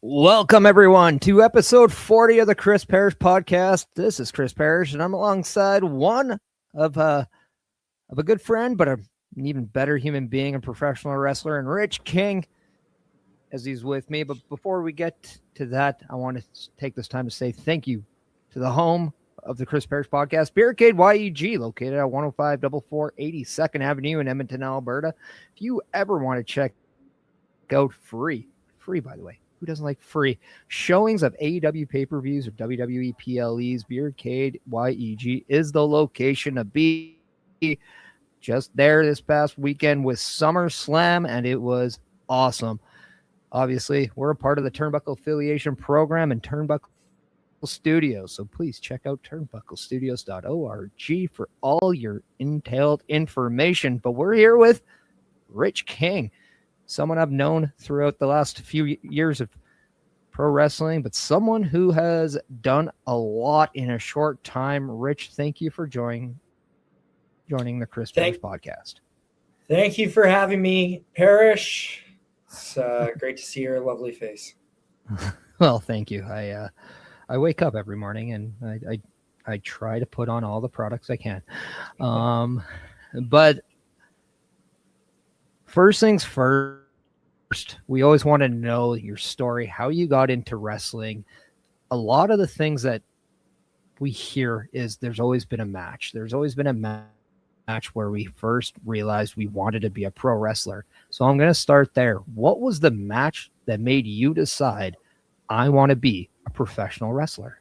Welcome, everyone, to episode 40 of the Chris Parrish podcast. This is Chris Parrish, and I'm alongside one of a good friend, but an even better human being and professional wrestler, and Rich King, as he's with me. But before we get to that, I want to take this time to say thank you to the home of the Chris Parrish podcast, Barricade YEG, located at 10544 82nd Avenue in Edmonton, Alberta. If you ever want to check out free, by the way, who doesn't like free showings of AEW pay-per-views or WWE PLEs, Beardcade YEG is the location to be. Just there this past weekend with SummerSlam, and it was awesome. Obviously, we're a part of the Turnbuckle Affiliation Program and Turnbuckle Studios, so please check out turnbucklestudios.org for all your entailed information. But we're here with Rich King, someone I've known throughout the last few years of pro wrestling, but someone who has done a lot in a short time. Rich, thank you for joining the Chris Parrish podcast. Thank you for having me, Parrish. It's great to see your lovely face. Well, thank you. I wake up every morning and I try to put on all the products I can. But first things first, we always want to know your story, how you got into wrestling. A lot of the things that we hear is there's always been a match. There's always been a match where we first realized we wanted to be a pro wrestler. So I'm going to start there. What was the match that made you decide I want to be a professional wrestler?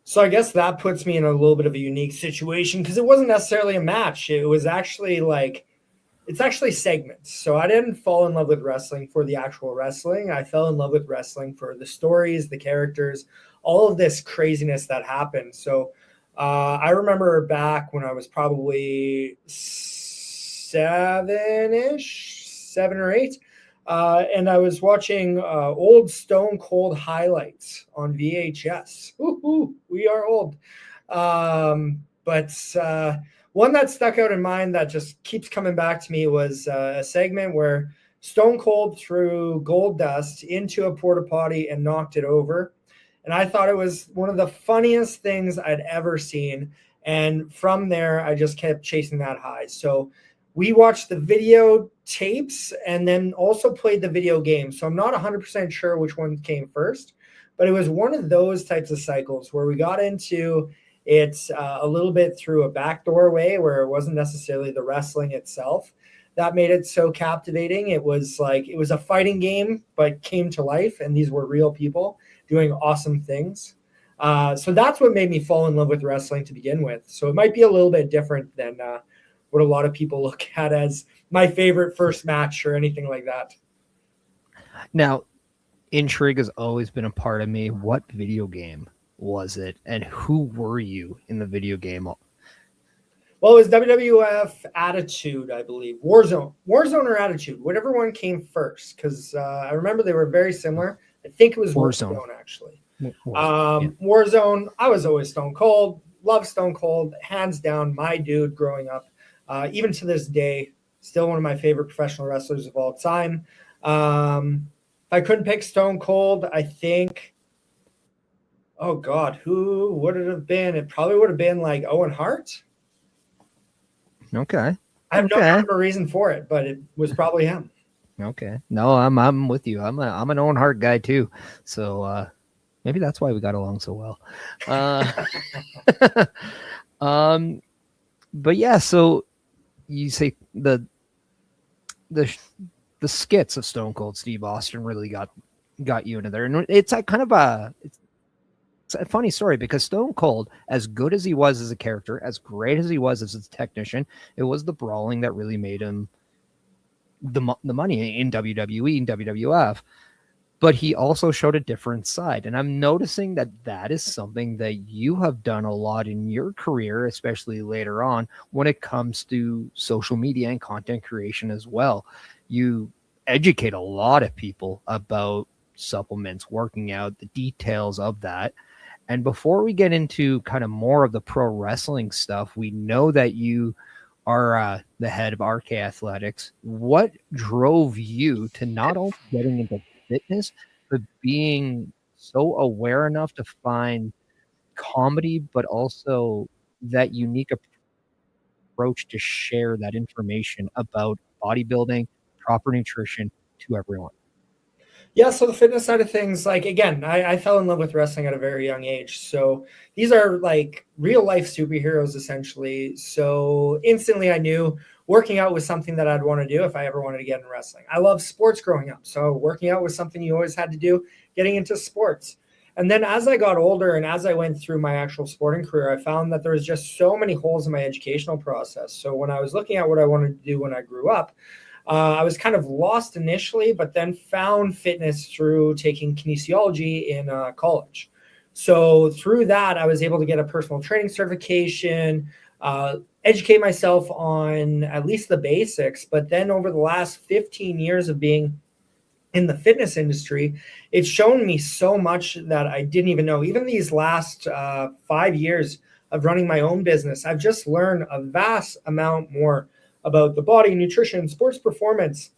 So I guess that puts me in a little bit of a unique situation because it wasn't necessarily a match. It was actually it's actually segments. So I didn't fall in love with wrestling for the actual wrestling. I fell in love with wrestling for the stories, the characters, all of this craziness that happened. So I remember back when I was probably 7 or 8, and I was watching old Stone Cold highlights on VHS. Woo-hoo, we are old. But one that stuck out in mind that just keeps coming back to me was a segment where Stone Cold threw Gold Dust into a porta potty and knocked it over. And I thought it was one of the funniest things I'd ever seen. And from there, I just kept chasing that high. So we watched the video tapes and then also played the video game. So I'm not 100% sure which one came first, but it was one of those types of cycles where we got into it a little bit through a backdoor way where it wasn't necessarily the wrestling itself that made it so captivating. It was a fighting game, but came to life. And these were real people doing awesome things. So that's what made me fall in love with wrestling to begin with. So it might be a little bit different than what a lot of people look at as my favorite first match or anything like that. Now, intrigue has always been a part of me. What video game was it, and who were you in the video game? Well, it was WWF Attitude, I believe. Warzone or Attitude, whatever one came first, because I remember they were very similar. I think it was Warzone actually. Warzone, I was always Stone Cold. Love Stone Cold. Hands down, my dude growing up. Even to this day, still one of my favorite professional wrestlers of all time. If I couldn't pick Stone Cold, I think, oh God, who would it have been? It probably would have been like Owen Hart. Okay. I have no reason for it, but it was probably him. Okay. No, I'm with you. I'm an Owen Hart guy too. So maybe that's why we got along so well. But yeah, so you say the skits of Stone Cold Steve Austin really got you into there. And it's a kind of it's a funny story because Stone Cold, as good as he was as a character, as great as he was as a technician, it was the brawling that really made him the money in WWE and WWF. But he also showed a different side. And I'm noticing that is something that you have done a lot in your career, especially later on when it comes to social media and content creation as well. You educate a lot of people about supplements, working out, the details of that. And before we get into kind of more of the pro wrestling stuff, we know that you are the head of RK Athletics. What drove you to not only getting into fitness, but being so aware enough to find comedy, but also that unique approach to share that information about bodybuilding, proper nutrition to everyone. Yeah, so the fitness side of things, like again, I fell in love with wrestling at a very young age. So these are like real life superheroes essentially. So instantly I knew working out was something that I'd want to do if I ever wanted to get in wrestling. I love sports growing up. So working out was something you always had to do, getting into sports. And then as I got older and as I went through my actual sporting career, I found that there was just so many holes in my educational process. So when I was looking at what I wanted to do when I grew up, I was kind of lost initially, but then found fitness through taking kinesiology in college. So through that, I was able to get a personal training certification, educate myself on at least the basics. But then over the last 15 years of being in the fitness industry, it's shown me so much that I didn't even know. Even these last 5 years of running my own business, I've just learned a vast amount more about the body, nutrition, sports performance,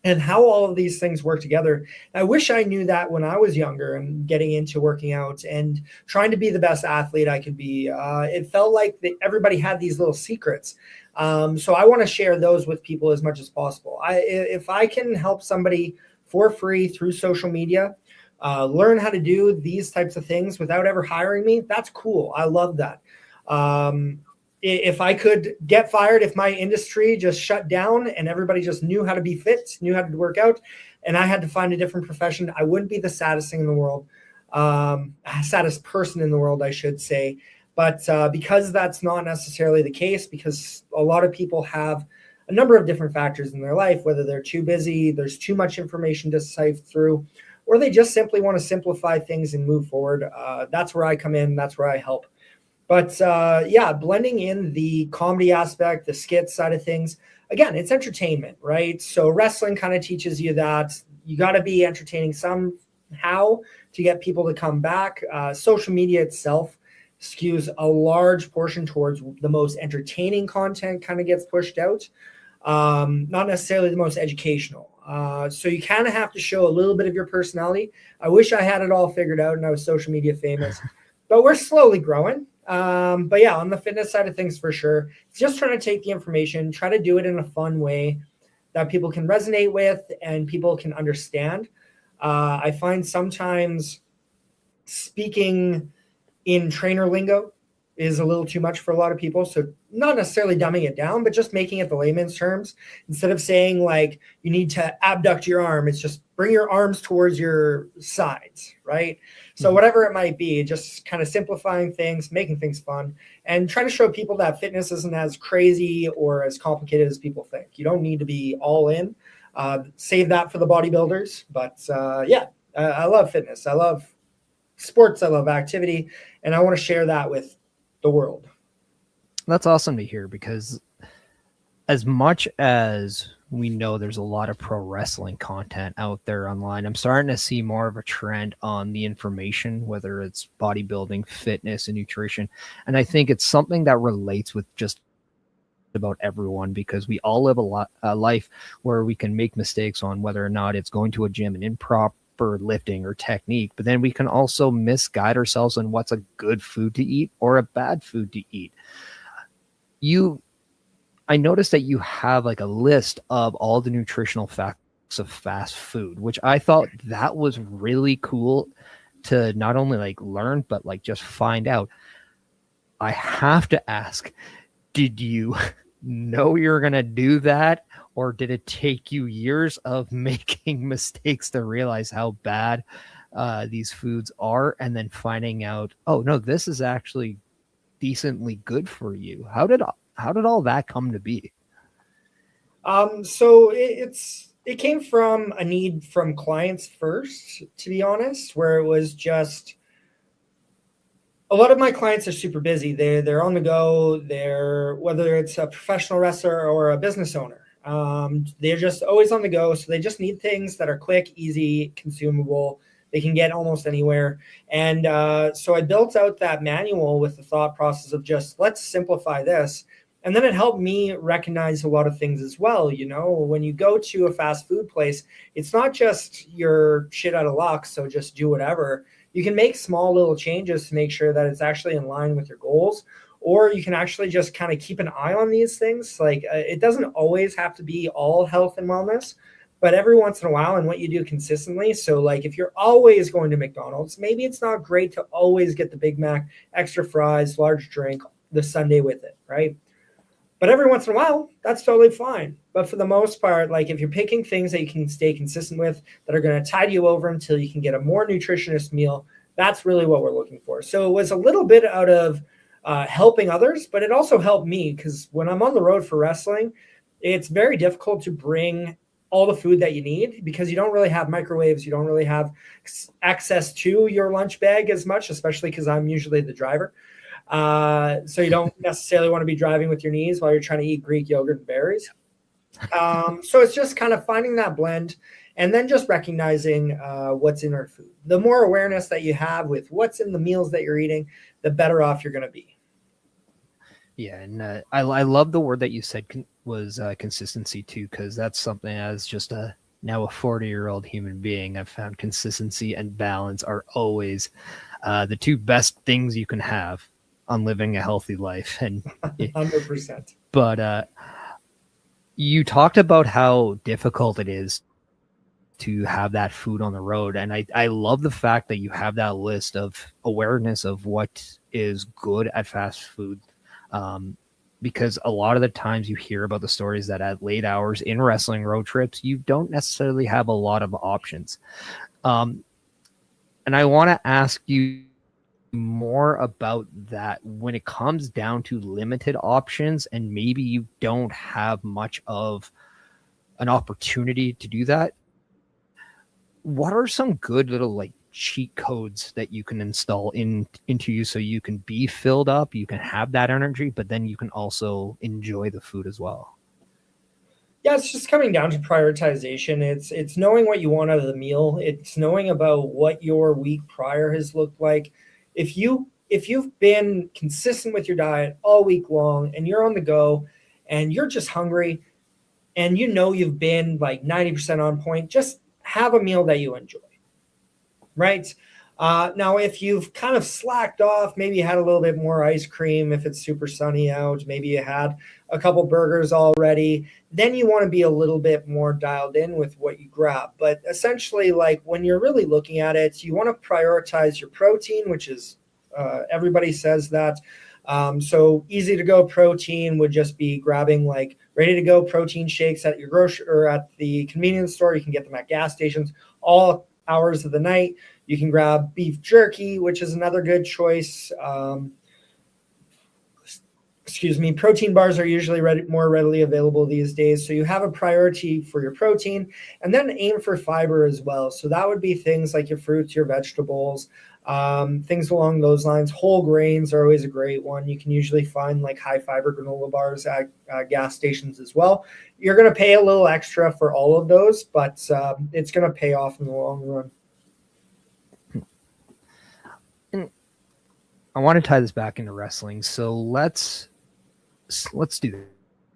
and how all of these things work together. I wish I knew that when I was younger and getting into working out and trying to be the best athlete I could be. It felt like everybody had these little secrets. So I want to share those with people as much as possible. If I can help somebody for free through social media, learn how to do these types of things without ever hiring me, that's cool. I love that. If I could get fired, if my industry just shut down and everybody just knew how to be fit, knew how to work out, and I had to find a different profession, I wouldn't be the saddest thing in the world, saddest person in the world, I should say. But because that's not necessarily the case, because a lot of people have a number of different factors in their life, whether they're too busy, there's too much information to sift through, or they just simply want to simplify things and move forward. That's where I come in. That's where I help. But yeah, blending in the comedy aspect, the skit side of things, again, it's entertainment, right? So wrestling kind of teaches you that you got to be entertaining somehow to get people to come back. Social media itself skews a large portion towards the most entertaining content kind of gets pushed out, not necessarily the most educational. So you kind of have to show a little bit of your personality. I wish I had it all figured out and I was social media famous, but we're slowly growing. But yeah, on the fitness side of things, for sure, it's just trying to take the information, try to do it in a fun way that people can resonate with and people can understand. I find sometimes speaking in trainer lingo is a little too much for a lot of people. So not necessarily dumbing it down, but just making it the layman's terms. Instead of saying like you need to abduct your arm, it's just bring your arms towards your sides, right? So whatever it might be, just kind of simplifying things, making things fun, and trying to show people that fitness isn't as crazy or as complicated as people think. You don't need to be all in. Save that for the bodybuilders. But yeah, I love fitness. I love sports. I love activity. And I want to share that with the world. That's awesome to hear, because as much as we know there's a lot of pro wrestling content out there online, I'm starting to see more of a trend on the information, whether it's bodybuilding, fitness, and nutrition. And I think it's something that relates with just about everyone, because we all live a life where we can make mistakes on whether or not it's going to a gym and improper lifting or technique, but then we can also misguide ourselves on what's a good food to eat or a bad food to eat. I noticed that you have like a list of all the nutritional facts of fast food, which I thought that was really cool to not only like learn, but like just find out. I have to ask, did you know you're going to do that? Or did it take you years of making mistakes to realize how bad these foods are, and then finding out, oh no, this is actually decently good for you? How did all that come to be? So it came from a need from clients first, to be honest, where it was just a lot of my clients are super busy. They're on the go. Whether it's a professional wrestler or a business owner. They're just always on the go. So they just need things that are quick, easy, consumable. They can get almost anywhere. And so I built out that manual with the thought process of just let's simplify this And then it helped me recognize a lot of things as well. You know, when you go to a fast food place, it's not just your shit out of luck, so just do whatever. You can make small little changes to make sure that it's actually in line with your goals, or you can actually just kind of keep an eye on these things. Like it doesn't always have to be all health and wellness, but every once in a while, and what you do consistently. So like if you're always going to McDonald's, maybe it's not great to always get the Big Mac, extra fries, large drink, the sundae with it, right? But every once in a while, that's totally fine. But for the most part, like if you're picking things that you can stay consistent with that are going to tide you over until you can get a more nutritious meal, that's really what we're looking for. So it was a little bit out of helping others, but it also helped me because when I'm on the road for wrestling, it's very difficult to bring all the food that you need because you don't really have microwaves. You don't really have access to your lunch bag as much, especially because I'm usually the driver. So you don't necessarily want to be driving with your knees while you're trying to eat Greek yogurt and berries. So it's just kind of finding that blend and then just recognizing what's in our food. The more awareness that you have with what's in the meals that you're eating, the better off you're going to be. Yeah, and I love the word that you said was consistency too, because that's something as just now a 40-year-old human being, I've found consistency and balance are always the two best things you can have on living a healthy life. And 100%. But you talked about how difficult it is to have that food on the road. And I love the fact that you have that list of awareness of what is good at fast food. Because a lot of the times you hear about the stories that at late hours in wrestling road trips, you don't necessarily have a lot of options. And I want to ask you more about that when it comes down to limited options and maybe you don't have much of an opportunity to do that. What are some good little like cheat codes that you can install into you so you can be filled up, you can have that energy, but then you can also enjoy the food as well? Yeah, it's just coming down to prioritization. It's knowing what you want out of the meal. It's knowing about what your week prior has looked like. If you've been consistent with your diet all week long and you're on the go and you're just hungry and you know you've been like 90% on point, just have a meal that you enjoy, right? Now, if you've kind of slacked off, maybe you had a little bit more ice cream if it's super sunny out, maybe you had a couple burgers already, then you want to be a little bit more dialed in with what you grab. But essentially, like when you're really looking at it, you want to prioritize your protein, which is everybody says that. So easy to go protein would just be grabbing like ready to go protein shakes at your grocery or at the convenience store. You can get them at gas stations all hours of the night. You can grab beef jerky, which is another good choice. Protein bars are usually more readily available these days. So you have a priority for your protein and then aim for fiber as well. So that would be things like your fruits, your vegetables, things along those lines. Whole grains are always a great one. You can usually find like high fiber granola bars at gas stations as well. You're going to pay a little extra for all of those, but it's going to pay off in the long run. And I want to tie this back into wrestling. So let's do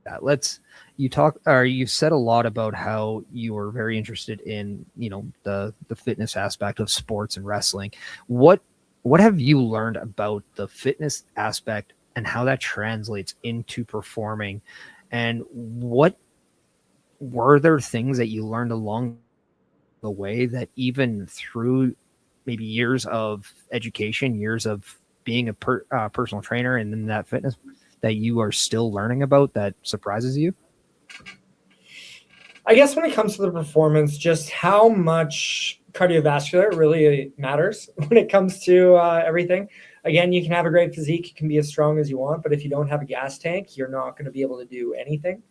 that. You said a lot about how you were very interested in, the fitness aspect of sports and wrestling. What have you learned about the fitness aspect and how that translates into performing? And what were there things that you learned along the way that even through maybe years of education, years of being a personal trainer and then that fitness that you are still learning about that surprises you? I guess when it comes to the performance, just how much cardiovascular really matters when it comes to everything. Again, you can have a great physique, you can be as strong as you want, but if you don't have a gas tank, you're not going to be able to do anything.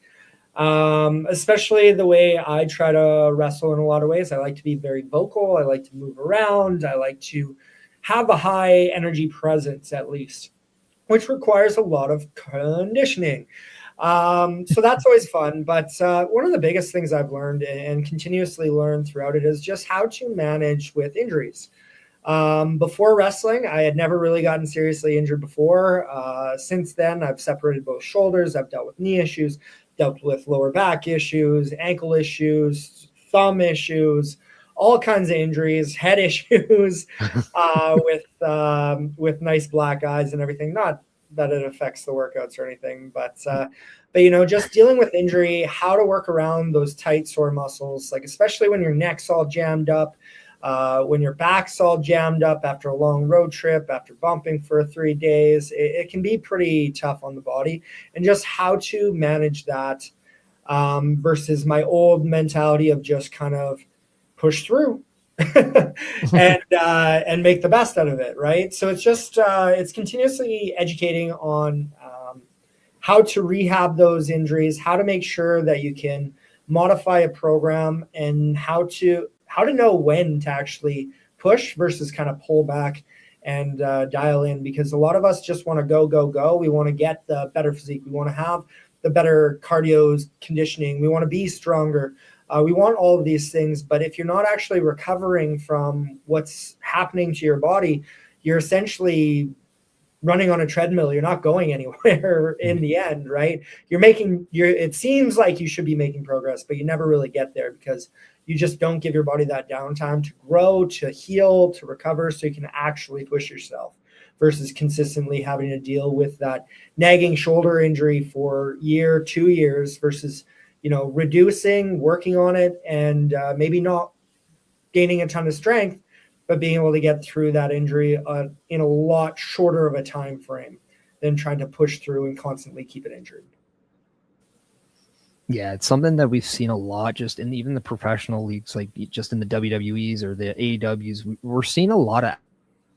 Especially the way I try to wrestle in a lot of ways. I like to be very vocal. I like to move around. I like to have a high energy presence at least, which requires a lot of conditioning. So that's always fun. But one of the biggest things I've learned and continuously learn throughout it is just how to manage with injuries. Before wrestling, I had never really gotten seriously injured before. Since then, I've separated both shoulders. I've dealt with knee issues, dealt with lower back issues, ankle issues, thumb issues, all kinds of injuries, head issues, with nice black eyes and everything. Not that it affects the workouts or anything, but just dealing with injury, how to work around those tight sore muscles, like especially when your neck's all jammed up. When your back's all jammed up after a long road trip, after bumping for 3 days, it can be pretty tough on the body, and just how to manage that versus my old mentality of just kind of push through and make the best out of it, right? So it's just it's continuously educating on how to rehab those injuries, how to make sure that you can modify a program, and how to know when to actually push versus kind of pull back and dial in, because a lot of us just want to go. We want to get the better physique. We want to have the better cardio conditioning. We want to be stronger. We want all of these things. But if you're not actually recovering from what's happening to your body, you're essentially running on a treadmill. You're not going anywhere in the end, right? It seems like you should be making progress, but you never really get there because you just don't give your body that downtime to grow, to heal, to recover, so you can actually push yourself, versus consistently having to deal with that nagging shoulder injury for 2 years versus, reducing, working on it, and maybe not gaining a ton of strength, but being able to get through that injury in a lot shorter of a time frame than trying to push through and constantly keep it injured. Yeah, it's something that we've seen a lot just in even the professional leagues, like just in the WWEs or the AEWs. We're seeing a lot of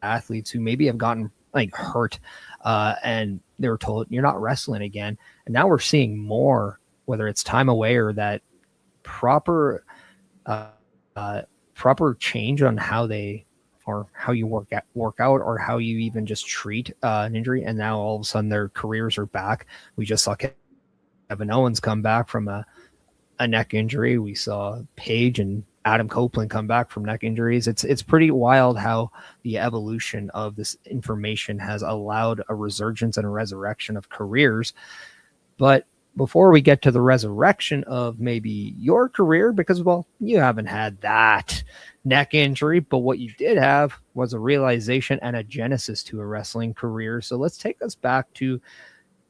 athletes who maybe have gotten like hurt and they were told you're not wrestling again. And now we're seeing more, whether it's time away or that proper change on how you work out or how you even just treat an injury. And now all of a sudden their careers are back. We just saw Kevin Owens come back from a neck injury. We saw Paige and Adam Copeland come back from neck injuries. It's pretty wild how the evolution of this information has allowed a resurgence and a resurrection of careers. But before we get to the resurrection of maybe your career, because, well, you haven't had that neck injury, but what you did have was a realization and a genesis to a wrestling career. So let's take us back to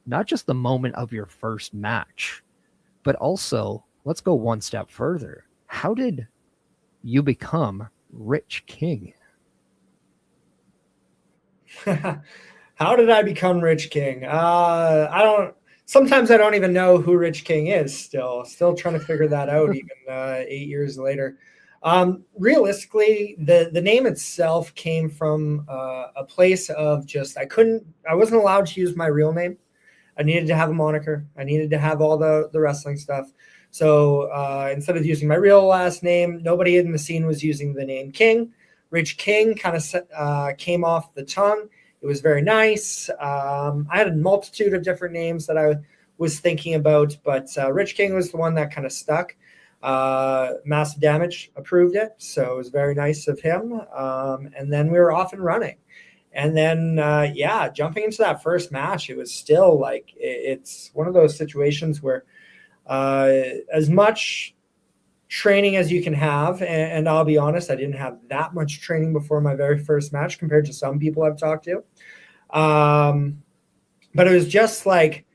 not just the moment of your first match, but also let's go one step further. How did you become Rich King? How did I become Rich King? Sometimes I don't even know who Rich King is still trying to figure that out even 8 years later. Realistically, the name itself came from a place of just, I wasn't allowed to use my real name. I needed to have a moniker. I needed to have all the wrestling stuff. So instead of using my real last name, nobody in the scene was using the name King. Rich King kind of came off the tongue. It was very nice. I had a multitude of different names that I was thinking about, but Rich King was the one that kind of stuck. Massive Damage approved it, so it was very nice of him. And then we were off and running. And then, jumping into that first match, it was still like, it's one of those situations where as much training as you can have, and I'll be honest, I didn't have that much training before my very first match compared to some people I've talked to. But it was just like,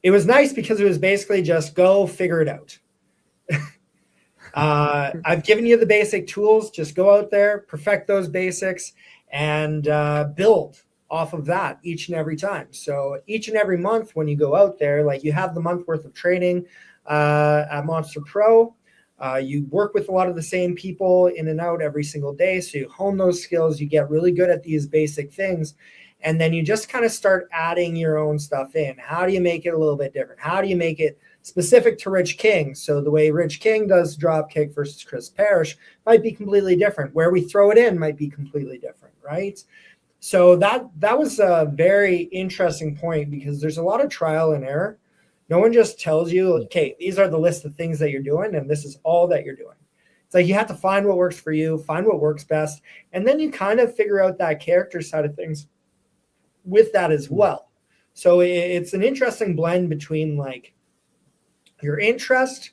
it was nice because it was basically just go figure it out. I've given you the basic tools, just go out there, perfect those basics, and build off of that each and every time. So each and every month when you go out there, like you have the month worth of training at Monster Pro, you work with a lot of the same people in and out every single day. So you hone those skills, you get really good at these basic things. And then you just kind of start adding your own stuff in. How do you make it a little bit different? How do you make it specific to Rich King? So the way Rich King does drop kick versus Chris Parrish might be completely different. Where we throw it in might be completely different, right? So that was a very interesting point because there's a lot of trial and error. No one just tells you, okay, these are the list of things that you're doing and this is all that you're doing. It's like you have to find what works for you, find what works best, and then you kind of figure out that character side of things with that as well. So it's an interesting blend between like your interest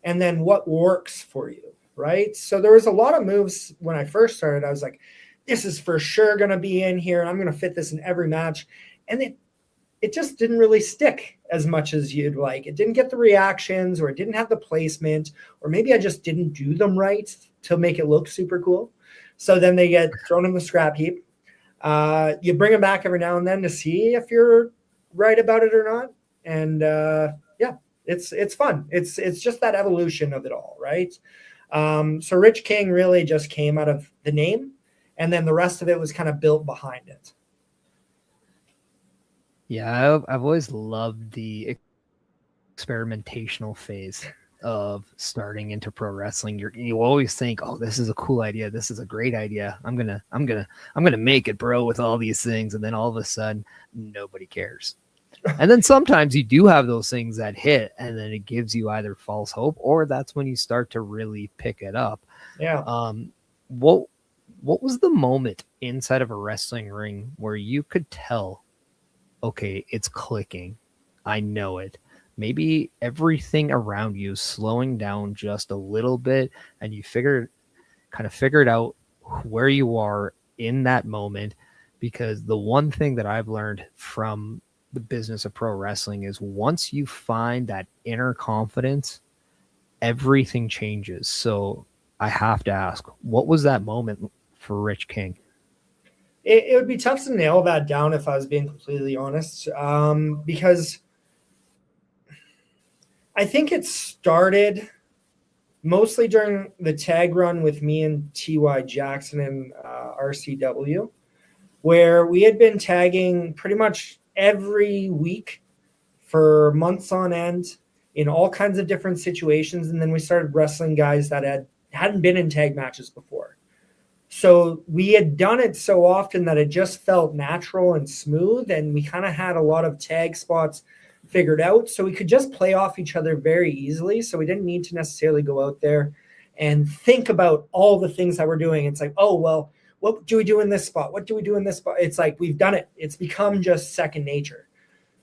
and then what works for you, right? So there was a lot of moves when I first started. I was like, this is for sure going to be in here. I'm going to fit this in every match. And it just didn't really stick as much as you'd like. It didn't get the reactions, or it didn't have the placement, or maybe I just didn't do them right to make it look super cool. So then they get thrown in the scrap heap. You bring them back every now and then to see if you're right about it or not. And yeah, it's fun. It's just that evolution of it all, right? So Rich King really just came out of the name, and then the rest of it was kind of built behind it. Yeah, I've always loved the experimentational phase of starting into pro wrestling. You always think, oh, this is a cool idea, this is a great idea, I'm gonna make it, bro, with all these things, and then all of a sudden nobody cares. And then sometimes you do have those things that hit, and then it gives you either false hope, or that's when you start to really pick it up. Yeah. What was the moment inside of a wrestling ring where you could tell, okay, it's clicking, I know it? Maybe everything around you is slowing down just a little bit, and you figured out where you are in that moment. Because the one thing that I've learned from the business of pro wrestling is once you find that inner confidence, everything changes. So I have to ask, what was that moment for Rich King? It would be tough to nail that down if I was being completely honest, because I think it started mostly during the tag run with me and T.Y. Jackson and RCW, where we had been tagging pretty much every week for months on end in all kinds of different situations. And then we started wrestling guys that hadn't been in tag matches before. So we had done it so often that it just felt natural and smooth, and we kind of had a lot of tag spots figured out, so we could just play off each other very easily. So we didn't need to necessarily go out there and think about all the things that we're doing. It's like, oh, well, what do we do in this spot? What do we do in this spot? It's like we've done it. It's become just second nature.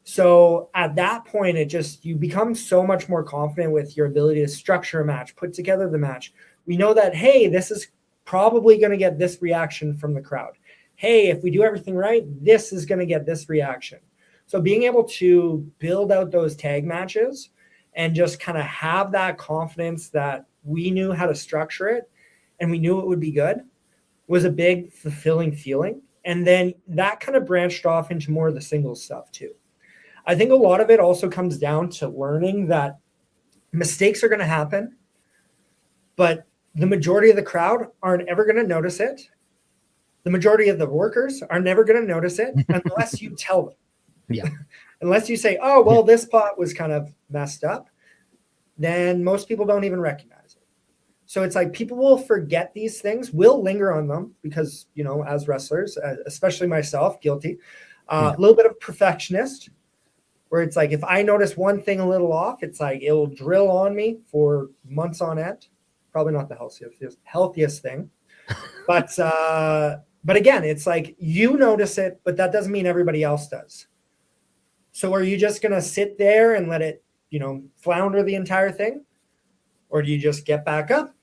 So at that point, you become so much more confident with your ability to structure a match, put together the match. We know that, hey, this is probably going to get this reaction from the crowd. Hey, if we do everything right, this is going to get this reaction. So being able to build out those tag matches and just kind of have that confidence that we knew how to structure it and we knew it would be good was a big fulfilling feeling. And then that kind of branched off into more of the singles stuff too. I think a lot of it also comes down to learning that mistakes are going to happen, but the majority of the crowd aren't ever going to notice it. The majority of the workers are never going to notice it unless you tell them. Yeah. Unless you say, oh, well, this spot was kind of messed up, then most people don't even recognize it. So it's like people will forget these things, will linger on them because, as wrestlers, especially myself, guilty, a little bit of perfectionist, where it's like if I notice one thing a little off, it's like it will drill on me for months on end. Probably not the healthiest thing. But again, it's like you notice it, but that doesn't mean everybody else does. So are you just going to sit there and let it, flounder the entire thing? Or do you just get back up,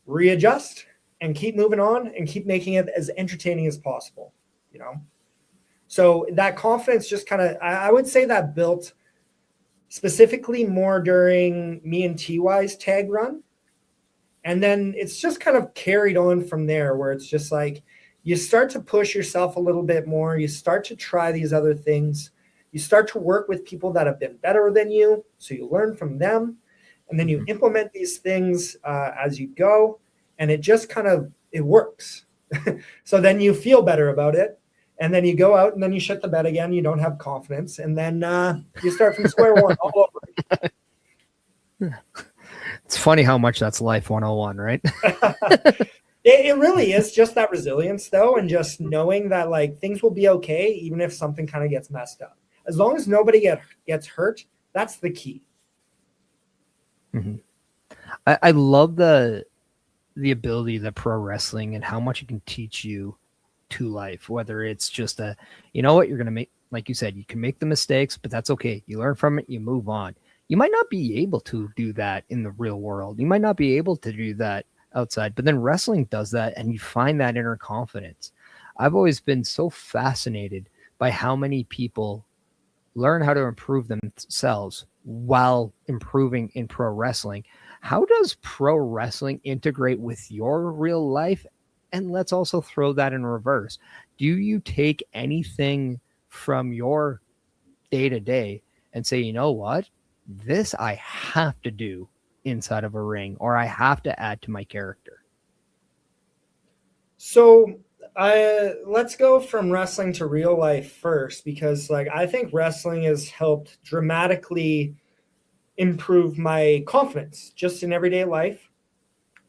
readjust, and keep moving on and keep making it as entertaining as possible, So that confidence just kind of, I would say that built specifically more during me and TY's tag run. And then it's just kind of carried on from there, where it's just like you start to push yourself a little bit more. You start to try these other things. You start to work with people that have been better than you, so you learn from them. And then you implement these things as you go. And it just it works. So then you feel better about it. And then you go out and then you shit the bed again. You don't have confidence. And then you start from square one all over again. It's funny how much that's life 101, right? It really is just that resilience, though, and just knowing that things will be okay, even if something kind of gets messed up. As long as nobody gets hurt, that's the key. Mm-hmm. I love the the ability that pro wrestling and how much it can teach you to life, whether it's just you know what, you're going to make, like you said, you can make the mistakes, but that's okay. You learn from it, you move on. You might not be able to do that in the real world. You might not be able to do that outside, but then wrestling does that and you find that inner confidence. I've always been so fascinated by how many people learn how to improve themselves while improving in pro wrestling. How does pro wrestling integrate with your real life? And let's also throw that in reverse. Do you take anything from your day to day and say, you know what, this I have to do inside of a ring, or I have to add to my character? So let's go from wrestling to real life first, because like I think wrestling has helped dramatically improve my confidence just in everyday life,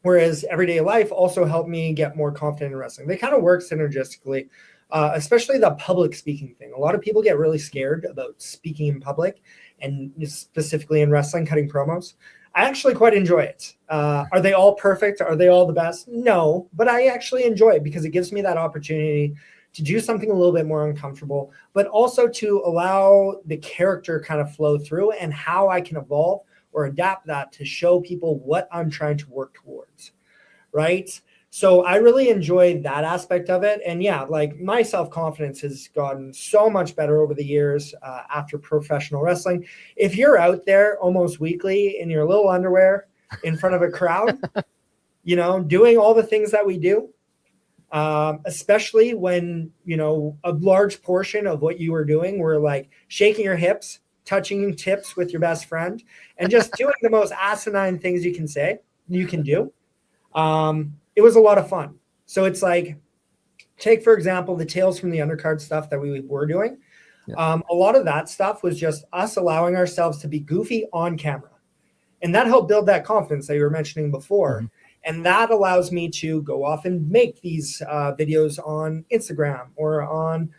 whereas everyday life also helped me get more confident in wrestling. They kind of work synergistically, especially the public speaking thing. A lot of people get really scared about speaking in public, and specifically in wrestling, cutting promos. I actually quite enjoy it. Are they all perfect? Are they all the best? No, but I actually enjoy it because it gives me that opportunity to do something a little bit more uncomfortable, but also to allow the character kind of flow through and how I can evolve or adapt that to show people what I'm trying to work towards, right? So I really enjoyed that aspect of it. And yeah, like my self-confidence has gotten so much better over the years after professional wrestling. If you're out there almost weekly in your little underwear in front of a crowd, you know, doing all the things that we do, especially when, you know, a large portion of what you were doing were like shaking your hips, touching tips with your best friend, and just doing the most asinine things you can do. It was a lot of fun. So it's like, take, for example, the Tales from the Undercard stuff that we were doing. Yeah. A lot of that stuff was just us allowing ourselves to be goofy on camera. And that helped build that confidence that you were mentioning before. Mm-hmm. And that allows me to go off and make these videos on Instagram or on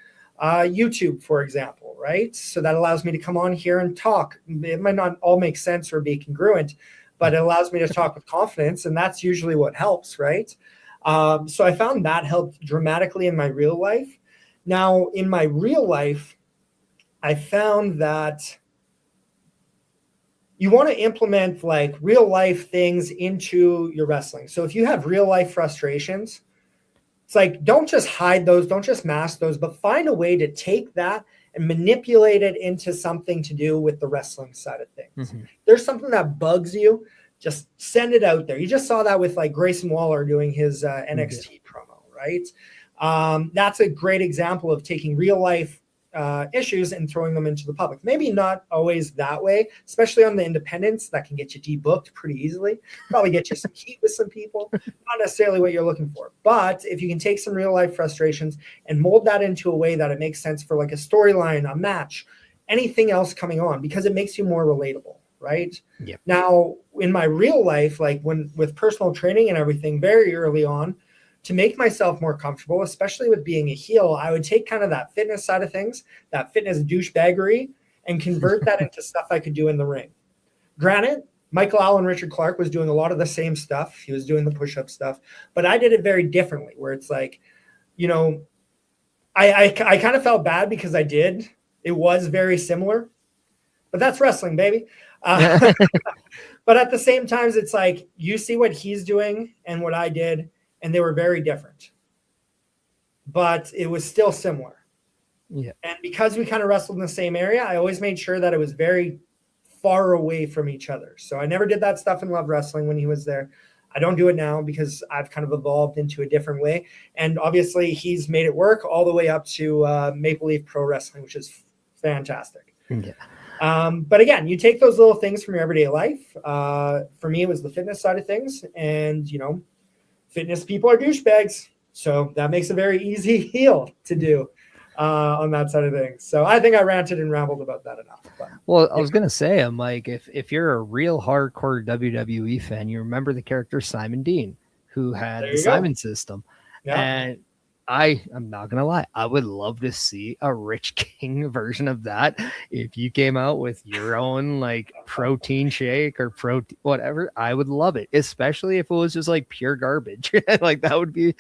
YouTube, for example, right? So that allows me to come on here and talk. It might not all make sense or be congruent, but it allows me to talk with confidence, and that's usually what helps, right? So I found that helped dramatically in my real life. Now, in my real life, I found that you want to implement like real life things into your wrestling. So if you have real life frustrations, it's like, don't just hide those, don't just mask those, but find a way to take that and manipulate it into something to do with the wrestling side of things. Mm-hmm. There's something that bugs you, just send it out there. You just saw that with like Grayson Waller doing his NXT promo, right? That's a great example of taking real life issues and throwing them into the public. Maybe not always that way, especially on the independents. That can get you debooked pretty easily. Probably get you some heat with some people. Not necessarily what you're looking for. But if you can take some real life frustrations and mold that into a way that it makes sense for like a storyline, a match, anything else coming on, because it makes you more relatable, right? Yep. Now, in my real life, like when with personal training and everything, very early on, to make myself more comfortable, especially with being a heel, I would take kind of that fitness side of things, that fitness douchebaggery, and convert that into stuff I could do in the ring. Granted, Michael Allen, Richard Clark was doing a lot of the same stuff. He was doing the push-up stuff, but I did it very differently, where it's like, you know, I kind of felt bad because I did. It was very similar, but that's wrestling, baby. But at the same time, it's like, you see what he's doing and what I did, and they were very different, but it was still similar. Yeah. And because we kind of wrestled in the same area, I always made sure that it was very far away from each other. So I never did that stuff in Love Wrestling when he was there. I don't do it now because I've kind of evolved into a different way. And obviously he's made it work all the way up to Maple Leaf Pro Wrestling, which is fantastic. Yeah. But again, you take those little things from your everyday life. For me, it was the fitness side of things. And, you know, fitness people are douchebags. So that makes a very easy heel to do on that side of things. So I think I ranted and rambled about that enough. But, well, I was going to say, I'm like, if you're a real hardcore WWE fan, you remember the character Simon Dean, who had the Simon system. Yeah. And I'm not gonna lie, I would love to see a Rich King version of that. If you came out with your own like protein shake or protein whatever, I would love it, especially if it was just like pure garbage. Like that would be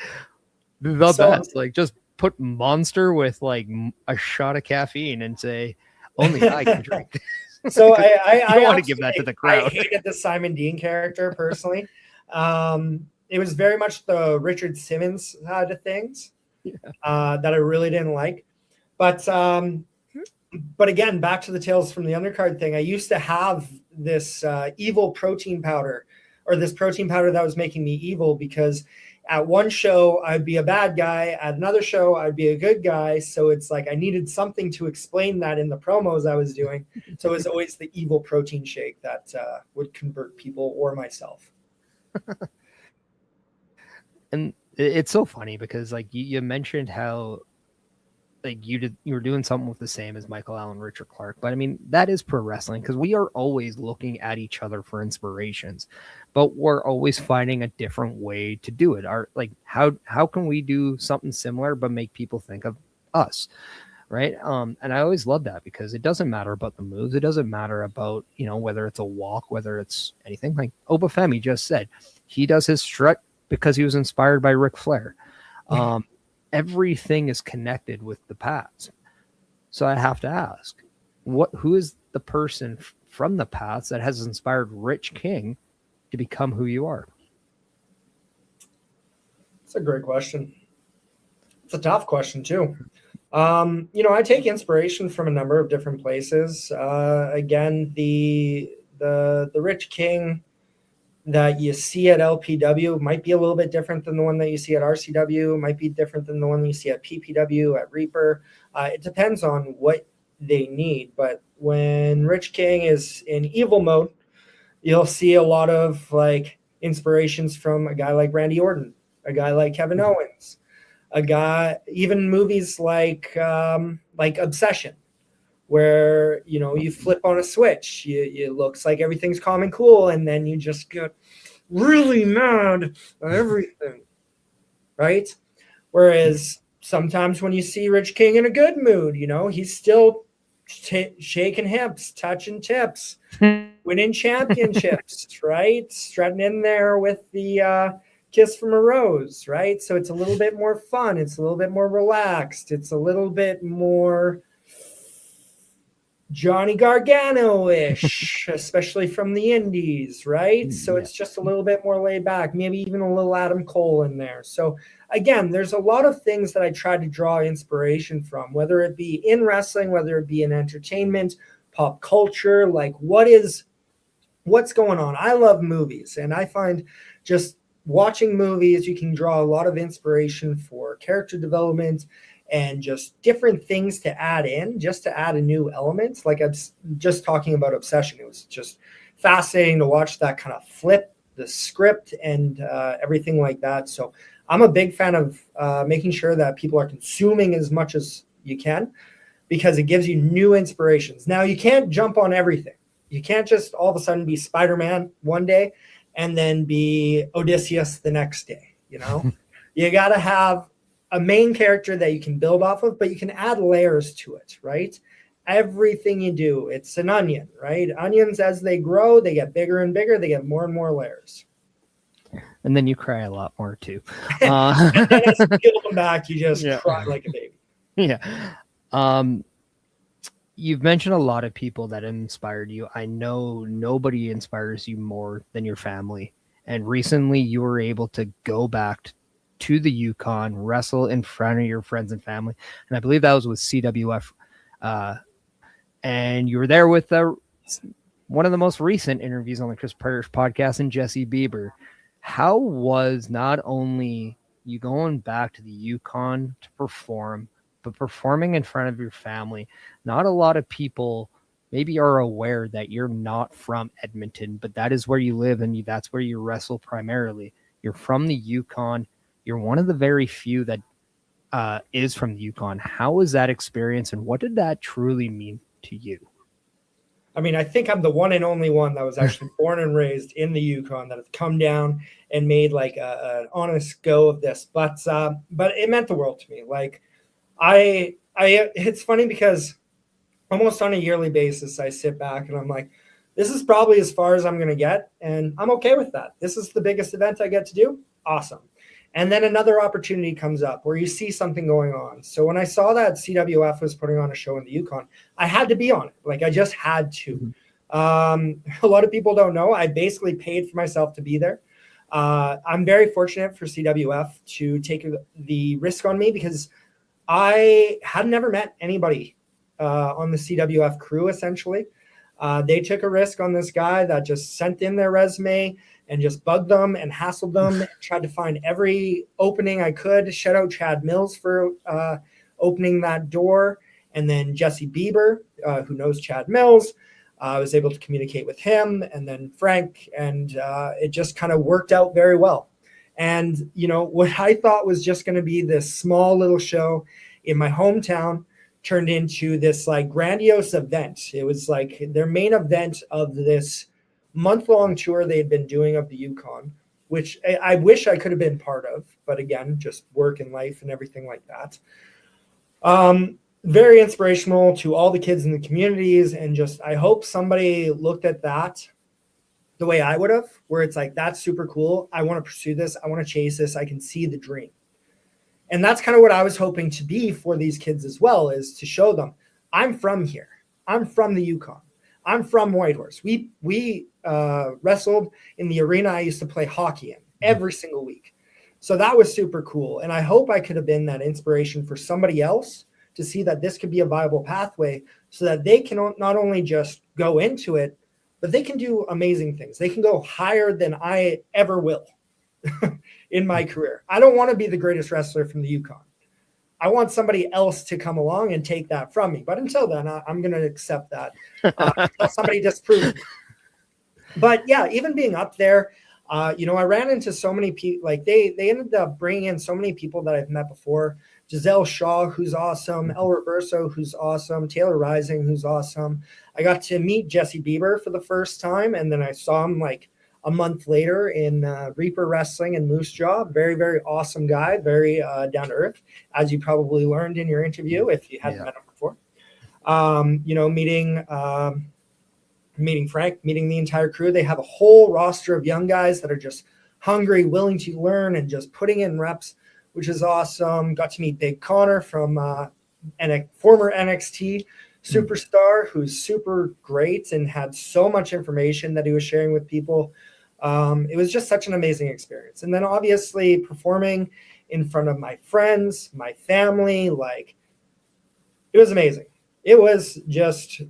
the So best. Like just put Monster with like a shot of caffeine and say only I can drink this. So You don't want to give that to the I crowd. hated the Simon Dean character personally. It was very much the Richard Simmons side of things that I really didn't like. But again, back to the Tales from the Undercard thing. I used to have this evil protein powder, or this protein powder that was making me evil, because at one show I'd be a bad guy, at another show I'd be a good guy. So it's like I needed something to explain that in the promos I was doing. So it was always the evil protein shake that would convert people or myself. And it's so funny because like you mentioned how like you were doing something with the same as Michael Allen, Richard Clark, but I mean that is pro wrestling, because we are always looking at each other for inspirations, but we're always finding a different way to do it. How can we do something similar but make people think of us, right? And I always love that, because it doesn't matter about the moves, it doesn't matter about whether it's a walk, whether it's anything. Like Obafemi just said, he does his strut because he was inspired by Ric Flair. Everything is connected with the past. So I have to ask, who is the person from the past that has inspired Rich King to become who you are? That's a great question. It's a tough question too. I take inspiration from a number of different places. Again, the Rich King that you see at LPW might be a little bit different than the one that you see at RCW, might be different than the one you see at PPW, at Reaper. It depends on what they need. But when Rich King is in evil mode, you'll see a lot of like inspirations from a guy like Randy Orton, a guy like Kevin Owens, a guy, even movies like Obsession, where you flip on a switch, it looks like everything's calm and cool, and then you just get really mad at everything, right? Whereas sometimes when you see Rich King in a good mood, he's still shaking hips, touching tips, winning championships, right? Strutting in there with the kiss from a rose, right? So it's a little bit more fun, it's a little bit more relaxed, it's a little bit more Johnny Gargano-ish, especially from the indies, right? So it's just a little bit more laid back, maybe even a little Adam Cole in there. So again, there's a lot of things that I try to draw inspiration from, whether it be in wrestling, whether it be in entertainment, pop culture, like what's going on. I love movies, and I find just watching movies, you can draw a lot of inspiration for character development and just different things to add in, just to add a new element. Like I'm just talking about Obsession. It was just fascinating to watch that kind of flip the script and everything like that. So I'm a big fan of making sure that people are consuming as much as you can, because it gives you new inspirations. Now, you can't jump on everything. You can't just all of a sudden be Spider-Man one day and then be Odysseus the next day. You got to have a main character that you can build off of, but you can add layers to it, right? Everything you do, it's an onion, right? Onions, as they grow, they get bigger and bigger, they get more and more layers. And then you cry a lot more too. And then as you peel them back, you just cry like a baby. Yeah. You've mentioned a lot of people that inspired you. I know nobody inspires you more than your family. And recently you were able to go back to the Yukon, wrestle in front of your friends and family. And I believe that was with CWF. And you were there with one of the most recent interviews on the Chris Prairie podcast, and Jesse Bieber. How was not only you going back to the Yukon to perform, but performing in front of your family? Not a lot of people maybe are aware that you're not from Edmonton, but that is where you live, and that's where you wrestle primarily. You're from the Yukon. You're one of the very few that is from the Yukon. How was that experience, and what did that truly mean to you? I mean, I think I'm the one and only one that was actually born and raised in the Yukon that has come down and made like an honest go of this. But it meant the world to me. Like it's funny because almost on a yearly basis, I sit back and I'm like, this is probably as far as I'm going to get. And I'm okay with that. This is the biggest event I get to do. Awesome. And then another opportunity comes up where you see something going on. So when I saw that CWF was putting on a show in the Yukon, I had to be on it. Like I just had to. A lot of people don't know. I basically paid for myself to be there. I'm very fortunate for CWF to take the risk on me because I had never met anybody on the CWF crew, essentially. They took a risk on this guy that just sent in their resume and just bugged them and hassled them, tried to find every opening I could. Shout out Chad Mills for opening that door. And then Jesse Bieber, who knows Chad Mills, I was able to communicate with him, and then Frank, and it just kind of worked out very well. And, you know, what I thought was just going to be this small little show in my hometown turned into this like grandiose event. It was like their main event of this month-long tour they had been doing of the Yukon, which I wish I could have been part of, but again, just work and life and everything like that. Very inspirational to all the kids in the communities, and just I hope somebody looked at that the way I would have, where it's like, that's super cool. I want to pursue this. I want to chase this. I can see the dream. And that's kind of what I was hoping to be for these kids as well, is to show them I'm from here. I'm from the Yukon. I'm from Whitehorse. We wrestled in the arena I used to play hockey in every single week. So that was super cool. And I hope I could have been that inspiration for somebody else to see that this could be a viable pathway so that they can not only just go into it, but they can do amazing things. They can go higher than I ever will in my career. I don't want to be the greatest wrestler from the Yukon. I want somebody else to come along and take that from me. But until then, I'm going to accept that until somebody disproves me. But yeah, even being up there, I ran into so many people. Like they ended up bringing in so many people that I've met before. Giselle Shaw, who's awesome. El Reverso, who's awesome. Taylor Rising, who's awesome. I got to meet Jesse Bieber for the first time, and then I saw him like a month later in Reaper Wrestling in Moose Jaw. Very, very awesome guy. Very down to earth, as you probably learned in your interview if you hadn't met him before. Meeting Frank, meeting the entire crew. They have a whole roster of young guys that are just hungry, willing to learn, and just putting in reps, which is awesome. Got to meet Big Connor from former NXT superstar, who's super great and had so much information that he was sharing with people. It was just such an amazing experience. And then obviously performing in front of my friends, my family, like it was amazing. It was just